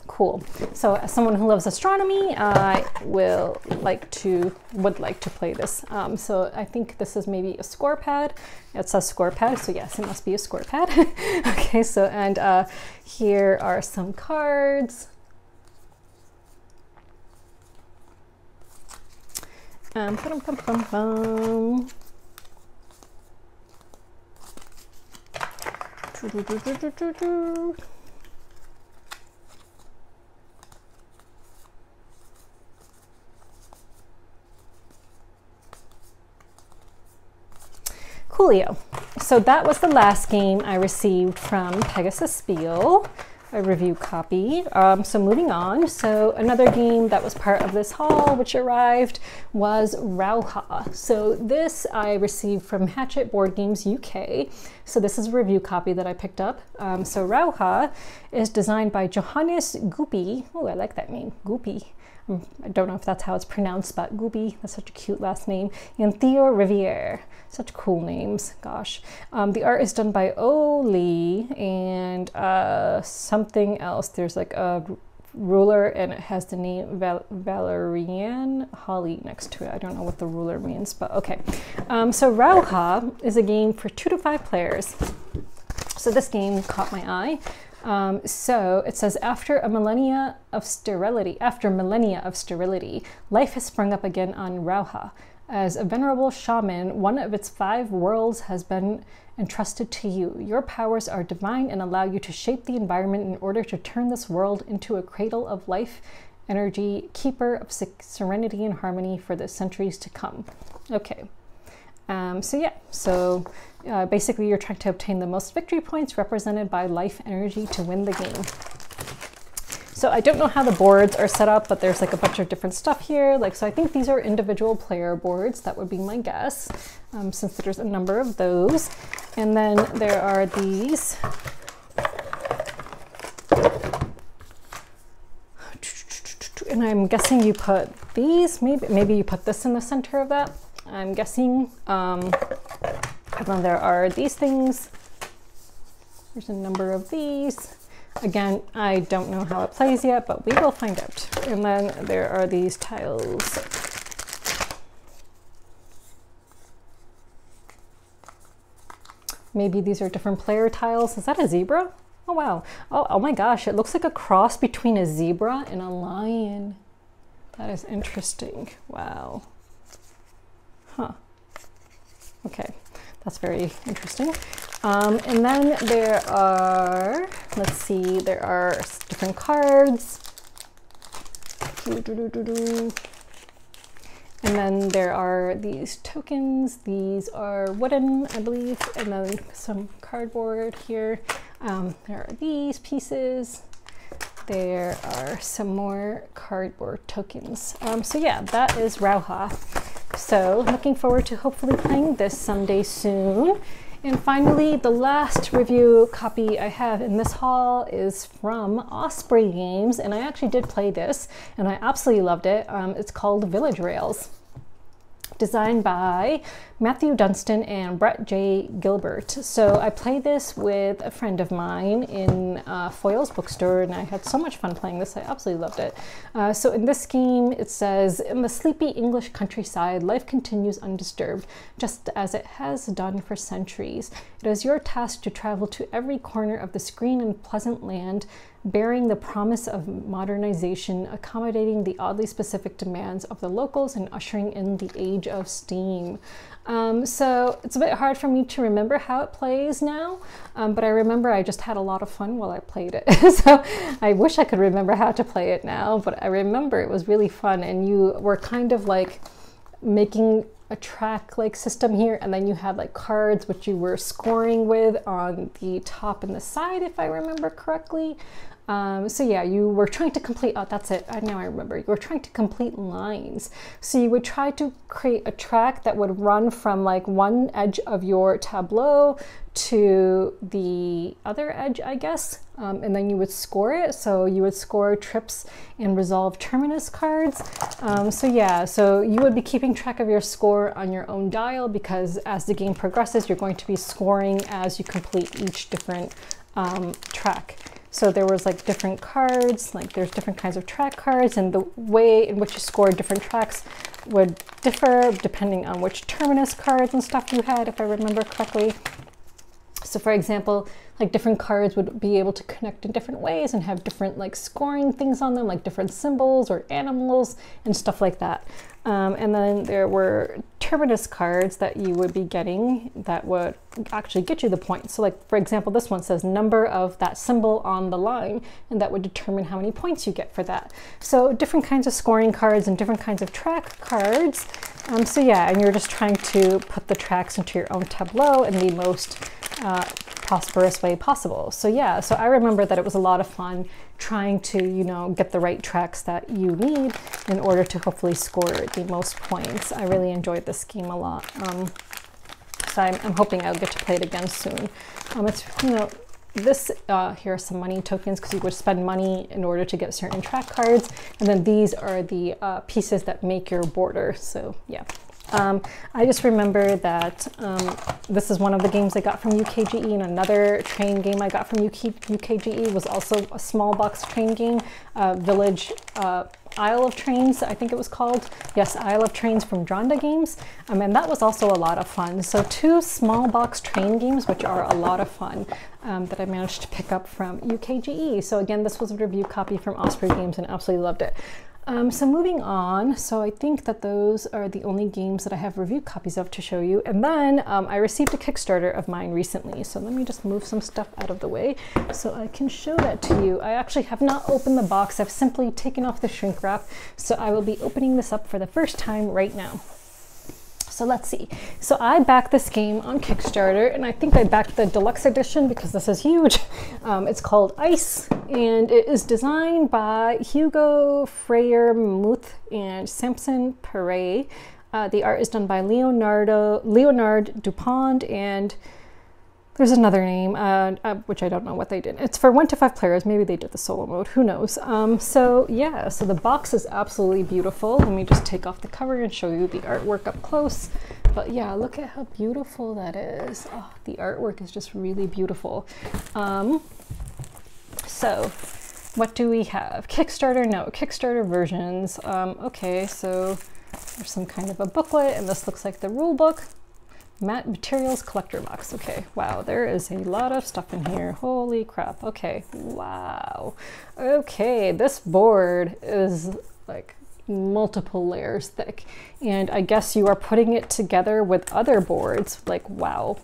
Cool. So as someone who loves astronomy, I would like to play this. So I think this is maybe a score pad. It says score pad, so yes, it must be a score pad. Okay, so and here are some cards. Coolio. So that was the last game I received from Pegasus Spiel, a review copy. So moving on, so another game that was part of this haul, which arrived, was Rauha. So this I received from Hatchet Board Games UK. So this is a review copy that I picked up. So Rauha is designed by Johannes Gupi. Oh, I like that name, Gupi. I don't know if that's how it's pronounced, but Gupi, that's such a cute last name. And Theo Riviere, such cool names, gosh. The art is done by Oli and something else. There's like a ruler and it has the name Valerian Holly next to it. I don't know what the ruler means, but okay. So Rauha is a game for 2 to 5 players. So this game caught my eye. So it says, after millennia of sterility, life has sprung up again on Rauha. As a venerable shaman, one of its 5 worlds has been entrusted to you. Your powers are divine and allow you to shape the environment in order to turn this world into a cradle of life, energy, keeper of serenity and harmony for the centuries to come. Okay. Basically you're trying to obtain the most victory points represented by life energy to win the game. So I don't know how the boards are set up, but there's like a bunch of different stuff here. So I think these are individual player boards. That would be my guess, since there's a number of those. And then there are these. And I'm guessing you put these, maybe you put this in the center of that. I'm guessing. And then there are these things. There's a number of these. Again, I don't know how it plays yet, but we will find out. And then there are these tiles. Maybe these are different player tiles. Is that a zebra? Oh, wow. Oh my gosh, it looks like a cross between a zebra and a lion. That is interesting. Wow. Huh. Okay, that's very interesting. And then there are, let's see, there are different cards. And then there are these tokens. These are wooden, I believe, and then some cardboard here. There are these pieces. There are some more cardboard tokens. So yeah, that is Rauha. So looking forward to hopefully playing this someday soon. And finally, the last review copy I have in this haul is from Osprey Games, and I actually did play this, and I absolutely loved it. It's called Village Rails, designed by Matthew Dunstan and Brett J. Gilbert. So I played this with a friend of mine in Foyle's bookstore, and I had so much fun playing this. I absolutely loved it. So in this game, it says, in the sleepy English countryside, life continues undisturbed, just as it has done for centuries. It is your task to travel to every corner of this green and pleasant land, bearing the promise of modernization, accommodating the oddly specific demands of the locals, and ushering in the age of steam. So it's a bit hard for me to remember how it plays now, but I remember I just had a lot of fun while I played it. So I wish I could remember how to play it now, but I remember it was really fun, and you were kind of like making a track like system here, and then you had like cards which you were scoring with on the top and the side, if I remember correctly. So yeah, you were trying to complete, oh, that's it, now I remember. You were trying to complete lines. So you would try to create a track that would run from like one edge of your tableau to the other edge, I guess, and then you would score it. So you would score trips and resolve terminus cards. So yeah, so you would be keeping track of your score on your own dial, because as the game progresses, you're going to be scoring as you complete each different track. So there was like different cards, like there's different kinds of track cards, and the way in which you scored different tracks would differ depending on which terminus cards and stuff you had, if I remember correctly. So for example, like different cards would be able to connect in different ways and have different like scoring things on them, like different symbols or animals and stuff like that. And then there were terminus cards that you would be getting that would actually get you the points. So like, for example, this one says number of that symbol on the line, and that would determine how many points you get for that. So different kinds of scoring cards and different kinds of track cards. So yeah, and you're just trying to put the tracks into your own tableau in the most prosperous way possible. So yeah, so I remember that it was a lot of fun trying to, you know, get the right tracks that you need in order to hopefully score the most points. I really enjoyed this game a lot. So I'm hoping I'll get to play it again soon. It's, you know, this, here are some money tokens, because you would spend money in order to get certain track cards. And then these are the pieces that make your border. So yeah. I just remember that this is one of the games I got from UKGE, and another train game I got from UKGE was also a small box train game, Village Isle of Trains, I think it was called. Yes, Isle of Trains from Dronda Games, and that was also a lot of fun. So 2 small box train games, which are a lot of fun, that I managed to pick up from UKGE. So again, this was a review copy from Osprey Games, and absolutely loved it. So moving on, so I think that those are the only games that I have review copies of to show you. And then I received a Kickstarter of mine recently. So let me just move some stuff out of the way so I can show that to you. I actually have not opened the box. I've simply taken off the shrink wrap. So I will be opening this up for the first time right now. So let's see. So I backed this game on Kickstarter, and I think I backed the deluxe edition because this is huge. It's called Ice, and it is designed by Hugo Freyer-Muth and Samson Perret. The art is done by Leonard Dupont, and there's another name, which I don't know what they did. It's for 1 to 5 players. Maybe they did the solo mode, who knows. So yeah, so the box is absolutely beautiful. Let me just take off the cover and show you the artwork up close. But yeah, look at how beautiful that is. Oh, the artwork is just really beautiful. So what do we have? Kickstarter, no, Kickstarter versions. Okay, so there's some kind of a booklet, and this looks like the rule book. Matte Materials Collector Box. Okay, wow, there is a lot of stuff in here. Holy crap. Okay, wow. Okay, this board is like multiple layers thick, and I guess you are putting it together with other boards. Like, wow.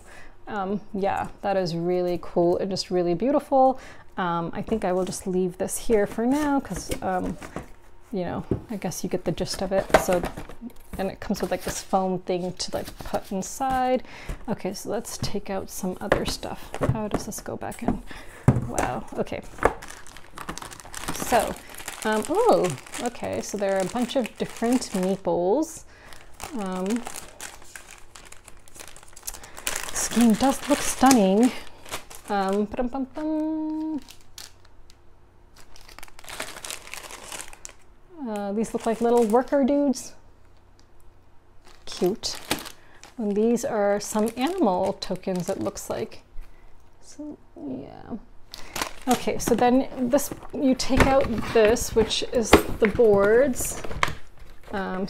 Yeah, that is really cool and just really beautiful. I think I will just leave this here for now because, you know, I guess you get the gist of it. So, and it comes with like this foam thing to like put inside. Okay, so let's take out some other stuff. How does this go back in? Wow, okay. So, oh, okay, so there are a bunch of different meeples. This game does look stunning. These look like little worker dudes. Cute. And these are some animal tokens, it looks like. So yeah. Okay, so then this, you take out this, which is the boards. And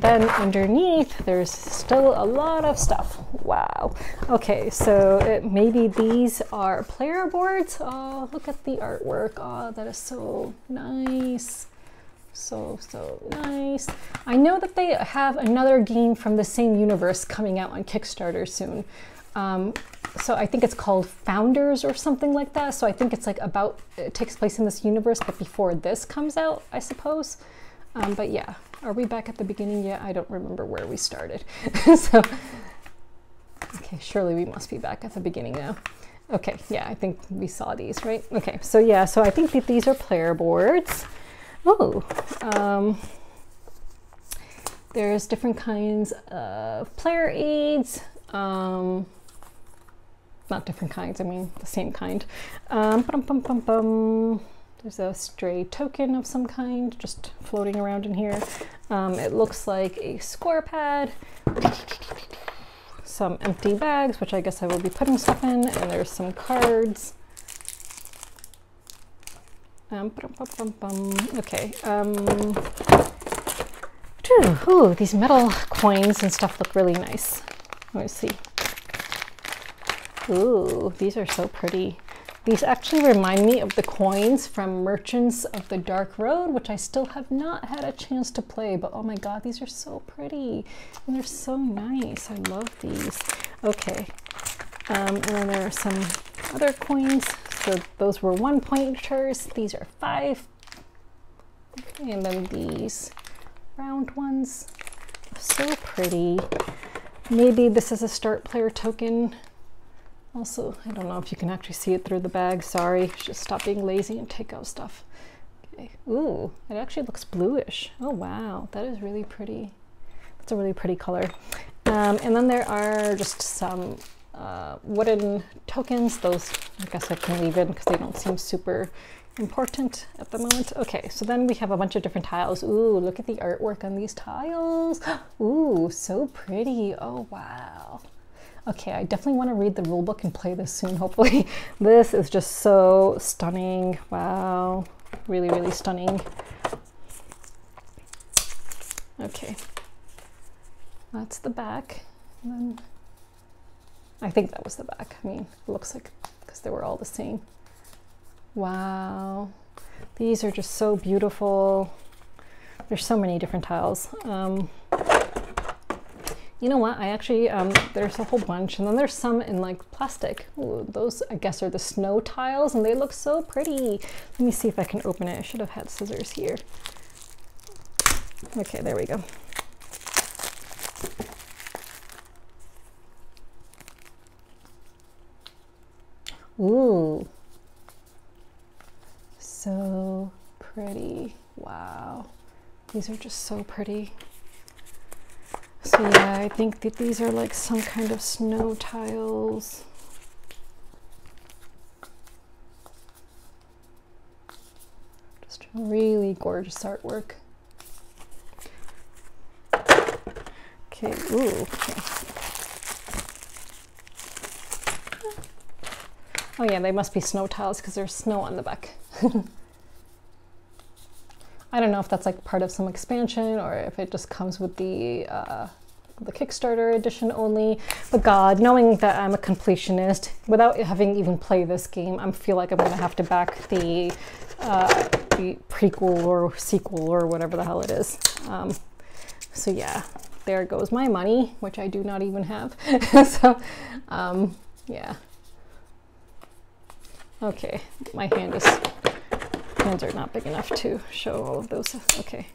then underneath there's still a lot of stuff. Wow. Okay, so maybe these are player boards. Oh, look at the artwork. Oh, that is so nice. So nice. I know that they have another game from the same universe coming out on Kickstarter soon. So I think it's called Founders or something like that. So I think it's like it takes place in this universe, but before this comes out, I suppose. But yeah, Are we back at the beginning yet? I don't remember where we started. So, okay, surely we must be back at the beginning now. Okay, yeah, I think we saw these, right? Okay, so yeah, so I think that these are player boards. Oh, there's different kinds of player aids. Not different kinds, I mean the same kind. There's a stray token of some kind just floating around in here. It looks like a score pad. Some empty bags, which I guess I will be putting stuff in, and there's some cards. Okay. Ooh, these metal coins and stuff look really nice. Let me see. Ooh, these are so pretty. These actually remind me of the coins from Merchants of the Dark Road, which I still have not had a chance to play, but oh my god, these are so pretty and they're so nice. I love these. Okay, and then there are some other coins. So those were 1 pointers. These are 5. And then these round ones. So pretty. Maybe this is a start player token. Also, I don't know if you can actually see it through the bag. Sorry, just stop being lazy and take out stuff. Okay. Ooh, it actually looks bluish. Oh wow, that is really pretty. That's a really pretty color. And then there are just some wooden tokens. Those, I guess I can leave in because they don't seem super important at the moment. Okay, so then we have a bunch of different tiles. Ooh, look at the artwork on these tiles. Ooh, so pretty. Oh wow. Okay, I definitely want to read the rulebook and play this soon, hopefully. This is just so stunning. Wow, really, really stunning. Okay, that's the back. And then I think that was the back. I mean, it looks like, because they were all the same. Wow, these are just so beautiful. There's so many different tiles. You know what, I actually, there's a whole bunch, and then there's some in like plastic. Ooh, those I guess are the snow tiles, and they look so pretty. Let me see if I can open it. I should have had scissors here. Okay, there we go. Ooh, so pretty. Wow, these are just so pretty. So yeah, I think that these are like some kind of snow tiles. Just really gorgeous artwork. Okay, ooh, okay. Oh yeah, they must be snow tiles because there's snow on the back. I don't know if that's like part of some expansion or if it just comes with the Kickstarter edition only. But God, knowing that I'm a completionist, without having even played this game, I feel like I'm gonna have to back the prequel or sequel or whatever the hell it is. So yeah, there goes my money, which I do not even have. So yeah. Okay, my hands are not big enough to show all of those. Okay.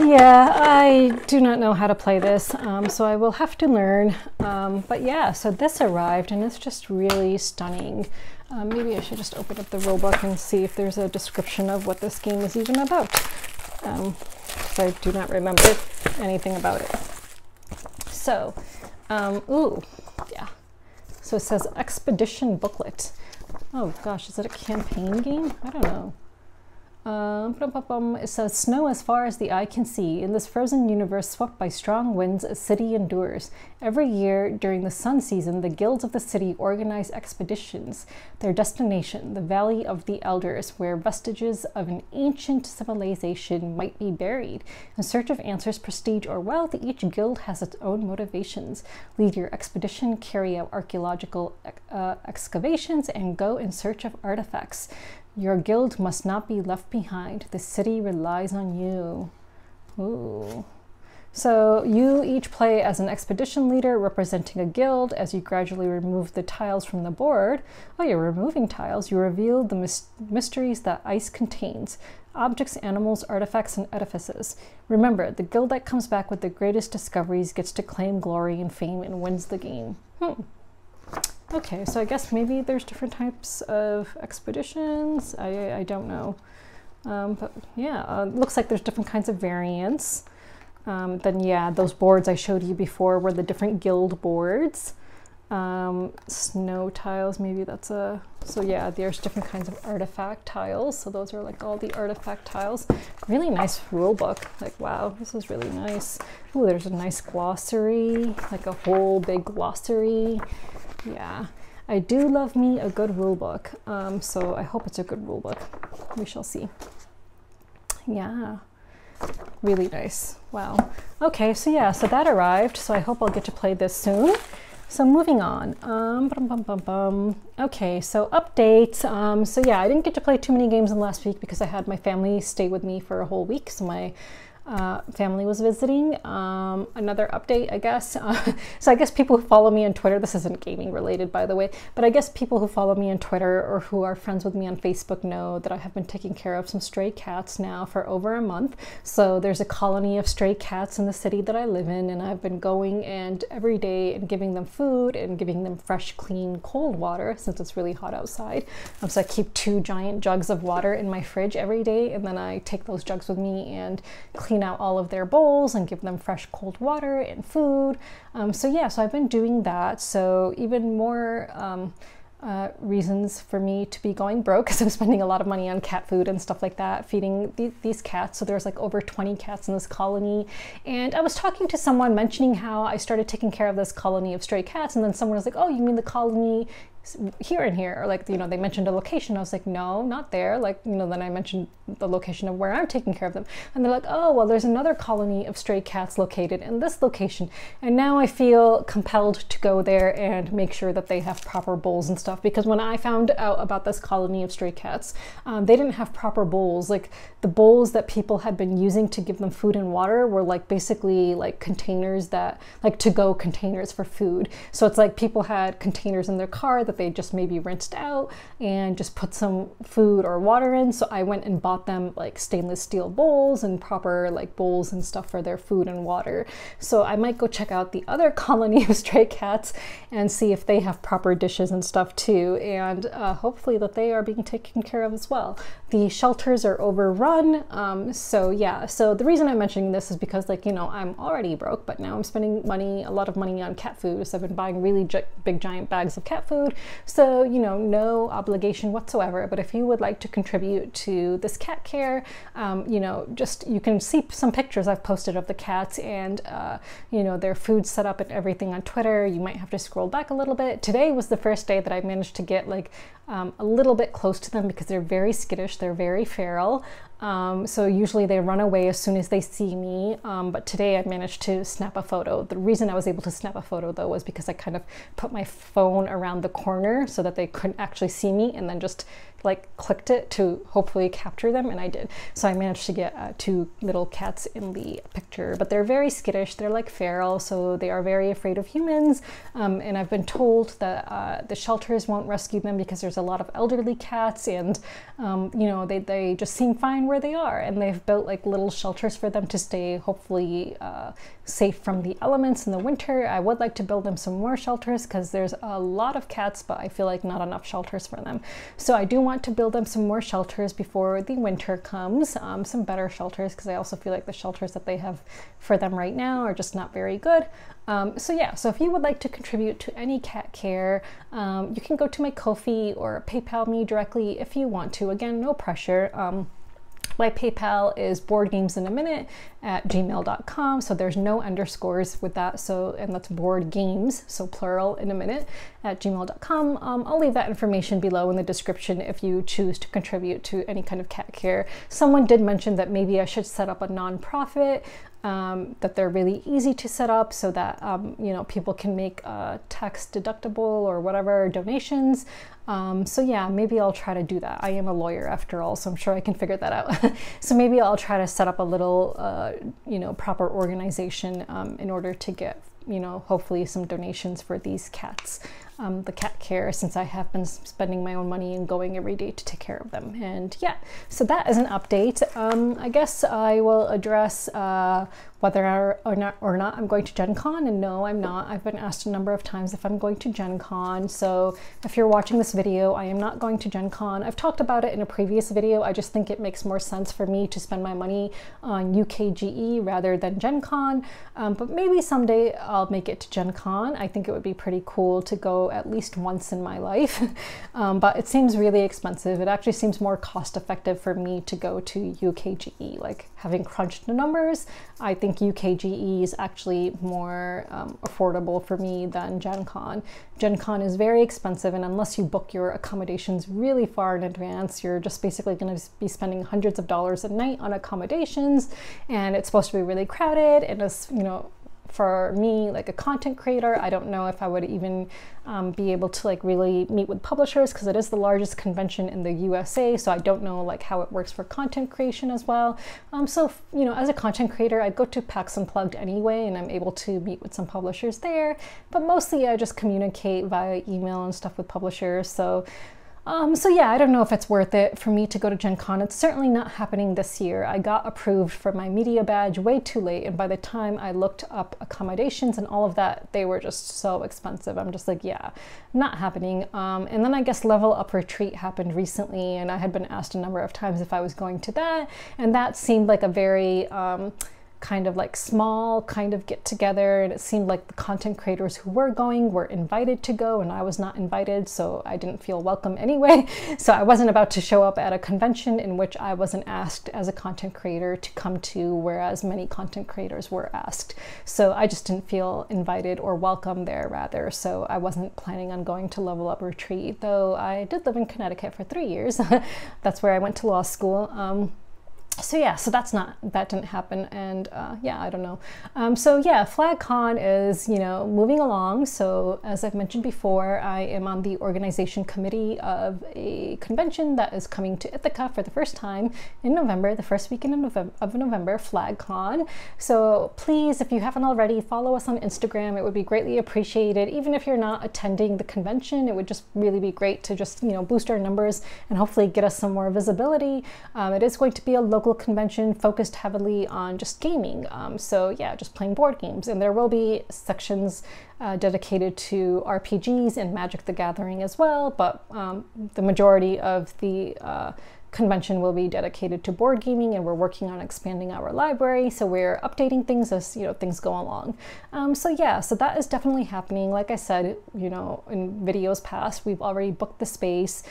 Yeah, I do not know how to play this, so I will have to learn. But yeah, so this arrived and it's just really stunning. Maybe I should just open up the rulebook and see if there's a description of what this game is even about. Because I do not remember anything about it. So, ooh, yeah. So it says Expedition Booklet. Oh gosh, is it a campaign game? I don't know. It says, snow as far as the eye can see. In this frozen universe swept by strong winds, a city endures. Every year during the sun season, the guilds of the city organize expeditions. Their destination, the Valley of the Elders, where vestiges of an ancient civilization might be buried. In search of answers, prestige, or wealth, each guild has its own motivations. Lead your expedition, carry out archaeological excavations, and go in search of artifacts. Your guild must not be left behind. The city relies on you. Ooh. So you each play as an expedition leader representing a guild. As you gradually remove the tiles from the board, oh, you're removing tiles, you reveal the mysteries that ice contains. Objects, animals, artifacts, and edifices. Remember, the guild that comes back with the greatest discoveries gets to claim glory and fame and wins the game. Okay, so I guess maybe there's different types of expeditions. I don't know. But yeah, looks like there's different kinds of variants. Then yeah, those boards I showed you before were the different guild boards. Snow tiles, maybe that's a... So yeah, there's different kinds of artifact tiles. So those are like all the artifact tiles. Really nice rule book. Like, wow, this is really nice. Oh, there's a nice glossary, like a whole big glossary. Yeah, I do love me a good rule book. So I hope it's a good rule book. We shall see. Yeah, really nice. Wow. Okay, so yeah, so that arrived. So I hope I'll get to play this soon. So moving on. Okay, so updates. So yeah, I didn't get to play too many games in the last week because I had my family stay with me for a whole week. So my family was visiting. Another update, I guess. So I guess people who follow me on Twitter, this isn't gaming related, by the way, but I guess people who follow me on Twitter or who are friends with me on Facebook know that I have been taking care of some stray cats now for over a month. So there's a colony of stray cats in the city that I live in, and I've been going and every day and giving them food and giving them fresh, clean, cold water since it's really hot outside. So I keep 2 giant jugs of water in my fridge every day, and then I take those jugs with me and clean out all of their bowls and give them fresh cold water and food. So yeah, so I've been doing that. So even more reasons for me to be going broke because I'm spending a lot of money on cat food and stuff like that, feeding these cats. So there's like over 20 cats in this colony. And I was talking to someone mentioning how I started taking care of this colony of stray cats, and then someone was like, oh, you mean the colony here and here, or like, you know, they mentioned a location. I was like, no, not there. Like, you know, then I mentioned the location of where I'm taking care of them, and they're like, oh, well, there's another colony of stray cats located in this location. And now I feel compelled to go there and make sure that they have proper bowls and stuff, because when I found out about this colony of stray cats, they didn't have proper bowls. Like the bowls that people had been using to give them food and water were like basically like containers that, like to-go containers for food. So it's like people had containers in their car that they just maybe rinsed out and just put some food or water in. So I went and bought them like stainless steel bowls and proper like bowls and stuff for their food and water. So I might go check out the other colony of stray cats and see if they have proper dishes and stuff too, and hopefully that they are being taken care of as well. The shelters are overrun. So yeah, so the reason I'm mentioning this is because, like, you know, I'm already broke, but now I'm spending money, a lot of money on cat food. So I've been buying really big giant bags of cat food. So, you know, no obligation whatsoever, but if you would like to contribute to this cat care, you know, just, you can see some pictures I've posted of the cats and, you know, their food set up and everything on Twitter. You might have to scroll back a little bit. Today was the first day that I managed to get like a little bit close to them because they're very skittish, they're very feral. So usually they run away as soon as they see me, but today I managed to snap a photo. The reason I was able to snap a photo though was because I kind of put my phone around the corner so that they couldn't actually see me, and then just like clicked it to hopefully capture them, and I did. So I managed to get 2 little cats in the picture, but they're very skittish, they're like feral, so they are very afraid of humans, and I've been told that the shelters won't rescue them because there's a lot of elderly cats, and you know, they just seem fine where they are, and they've built like little shelters for them to stay hopefully safe from the elements in the winter. I would like to build them some more shelters because there's a lot of cats, but I feel like not enough shelters for them. So I do want to build them some more shelters before the winter comes, some better shelters, because I also feel like the shelters that they have for them right now are just not very good. So yeah, so if you would like to contribute to any cat care, you can go to my Ko-fi or PayPal me directly if you want to. Again, no pressure. My PayPal is boardgamesinAminute@gmail.com, so there's no underscores with that, so, and that's board games, so plural, in a minute, @gmail.com. I'll leave that information below in the description if you choose to contribute to any kind of cat care. Someone did mention that maybe I should set up a nonprofit. that they're really easy to set up so that, you know, people can make tax deductible or whatever donations. So yeah, maybe I'll try to do that. I am a lawyer after all, so I'm sure I can figure that out. So maybe I'll try to set up a little, you know, proper organization in order to get, you know, hopefully some donations for these cats, the cat care, since I have been spending my own money and going every day to take care of them. And yeah, so that is an update. I guess I will address whether or not I'm going to GenCon, and no, I'm not. I've been asked a number of times if I'm going to GenCon. So if you're watching this video, I am not going to GenCon. I've talked about it in a previous video. I just think it makes more sense for me to spend my money on UKGE rather than GenCon. But maybe someday I'll make it to GenCon. I think it would be pretty cool to go at least once in my life. But it seems really expensive. It actually seems more cost effective for me to go to UKGE. Like, having crunched the numbers, I think UKGE is actually more affordable for me than GenCon. GenCon is very expensive, and unless you book your accommodations really far in advance, you're just basically going to be spending hundreds of dollars a night on accommodations, and it's supposed to be really crowded, and it's, you know, for me, like a content creator, I don't know if I would even be able to like really meet with publishers, because it is the largest convention in the USA. So I don't know like how it works for content creation as well. So, you know, as a content creator, I go to PAX Unplugged anyway, and I'm able to meet with some publishers there. But mostly I just communicate via email and stuff with publishers. So yeah, I don't know if it's worth it for me to go to GenCon. It's certainly not happening this year. I got approved for my media badge way too late, and by the time I looked up accommodations and all of that, they were just so expensive. I'm just like, yeah, not happening. And then I guess Level Up Retreat happened recently, and I had been asked a number of times if I was going to that, and that seemed like a very kind of like small kind of get together, and it seemed like the content creators who were going were invited to go, and I was not invited, so I didn't feel welcome anyway. So I wasn't about to show up at a convention in which I wasn't asked as a content creator to come to, whereas many content creators were asked. So I just didn't feel invited or welcome there, rather. So I wasn't planning on going to Level Up Retreat, though I did live in Connecticut for 3 years. That's where I went to law school. So yeah, so that didn't happen, and yeah, I don't know. So yeah, FlagCon is, you know, moving along. So as I've mentioned before, I am on the organization committee of a convention that is coming to Ithaca for the first time in November, the first weekend of November, FlagCon. So please, if you haven't already, follow us on Instagram. It would be greatly appreciated. Even if you're not attending the convention, it would just really be great to just, you know, boost our numbers and hopefully get us some more visibility. It is going to be a local convention focused heavily on just gaming. So yeah, just playing board games, and there will be sections dedicated to RPGs and Magic the Gathering as well, but the majority of the convention will be dedicated to board gaming, and we're working on expanding our library, so we're updating things as, you know, things go along. So yeah, so that is definitely happening. Like I said, you know, in videos past, we've already booked the space.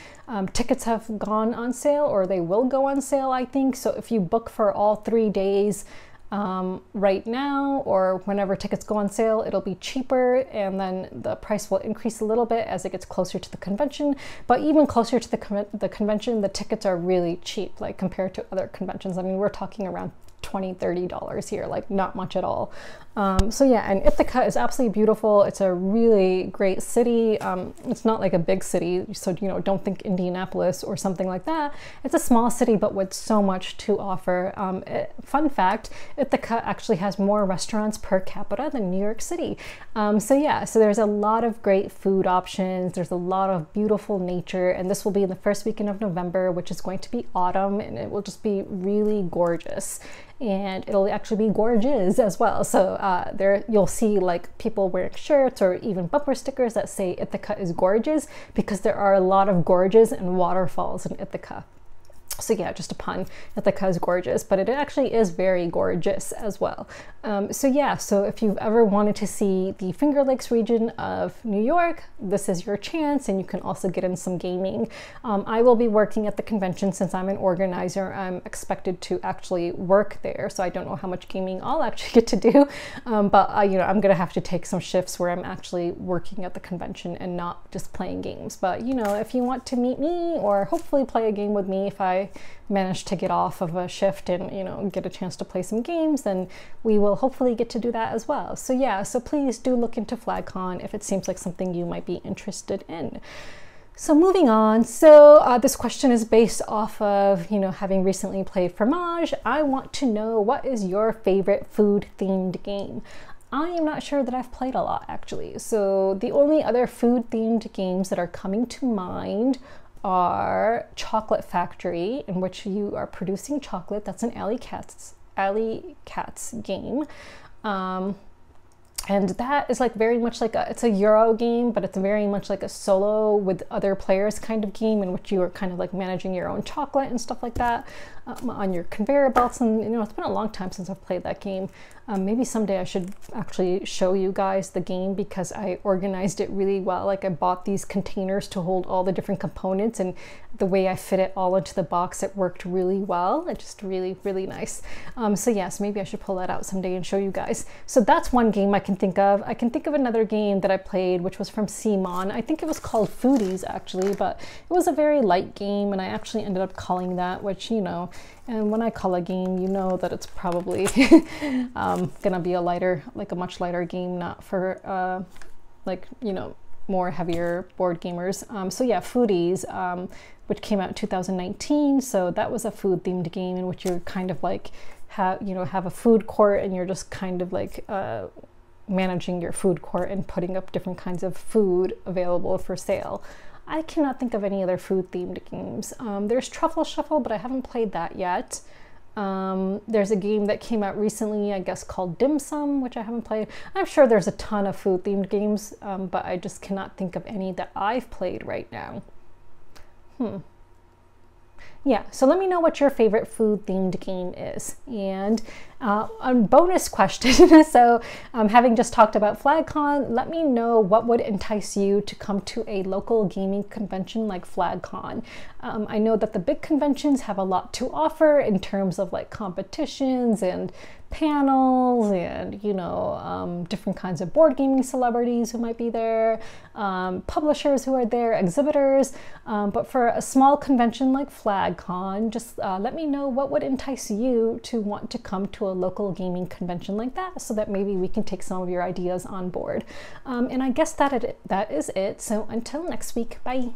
Tickets have gone on sale, or they will go on sale, I think. So if you book for all 3 days right now, or whenever tickets go on sale, it'll be cheaper, and then the price will increase a little bit as it gets closer to the convention. But even closer to the convention, the tickets are really cheap, like compared to other conventions. I mean, we're talking around $20–30 here, like not much at all. So yeah, and Ithaca is absolutely beautiful. It's a really great city. It's not like a big city, so, you know, don't think Indianapolis or something like that. It's a small city, but with so much to offer. Fun fact, Ithaca actually has more restaurants per capita than New York City. So yeah, so there's a lot of great food options. There's a lot of beautiful nature, and this will be in the first weekend of November, which is going to be autumn, and it will just be really gorgeous. And it'll actually be gorgeous as well. So there you'll see like people wearing shirts or even bumper stickers that say Ithaca is gorgeous, because there are a lot of gorges and waterfalls in Ithaca. So yeah, just a pun, Ithaca is gorgeous, but it actually is very gorgeous as well. So yeah, so if you've ever wanted to see the Finger Lakes region of New York, this is your chance, and you can also get in some gaming. I will be working at the convention. Since I'm an organizer, I'm expected to actually work there, so I don't know how much gaming I'll actually get to do, but you know, I'm gonna have to take some shifts where I'm actually working at the convention and not just playing games. But you know, if you want to meet me or hopefully play a game with me, if I I manage to get off of a shift and, you know, get a chance to play some games, then we will hopefully get to do that as well. So yeah, so please do look into FlagCon if it seems like something you might be interested in. So moving on, so this question is based off of, you know, having recently played Fromage. I want to know, what is your favorite food themed game? I am not sure that I've played a lot, actually. So the only other food themed games that are coming to mind are Chocolate Factory, in which you are producing chocolate. That's an Alley Cats game. And that is like very much like it's a Euro game, but it's very much like a solo with other players kind of game, in which you are kind of like managing your own chocolate and stuff like that on your conveyor belts. And, you know, it's been a long time since I've played that game. Maybe someday I should actually show you guys the game, because I organized it really well. Like, I bought these containers to hold all the different components, and the way I fit it all into the box, it worked really well. It's just really, really nice. So yes, maybe I should pull that out someday and show you guys. So that's one game I can think of. I can think of another game that I played, which was from Simon. I think it was called Foodies, actually, but it was a very light game, and I actually ended up calling that, which, you know, and when I call a game, you know that it's probably gonna be a lighter, like a much lighter game, not for like, you know, more heavier board gamers. So yeah, Foodies, which came out in 2019. So that was a food themed game in which you're kind of like have a food court, and you're just kind of like managing your food court and putting up different kinds of food available for sale. I cannot think of any other food themed games. There's Truffle Shuffle, but I haven't played that yet. There's a game that came out recently, I guess, called Dim Sum, which I haven't played. I'm sure there's a ton of food themed games, but I just cannot think of any that I've played right now. Yeah, so let me know what your favorite food themed game is. And a bonus question, so having just talked about FlagCon, let me know what would entice you to come to a local gaming convention like FlagCon. I know that the big conventions have a lot to offer in terms of like competitions and panels and, you know, different kinds of board gaming celebrities who might be there, publishers who are there, exhibitors, but for a small convention like FlagCon, just let me know what would entice you to want to come to a local gaming convention like that, so that maybe we can take some of your ideas on board. And I guess that is it. So until next week, bye.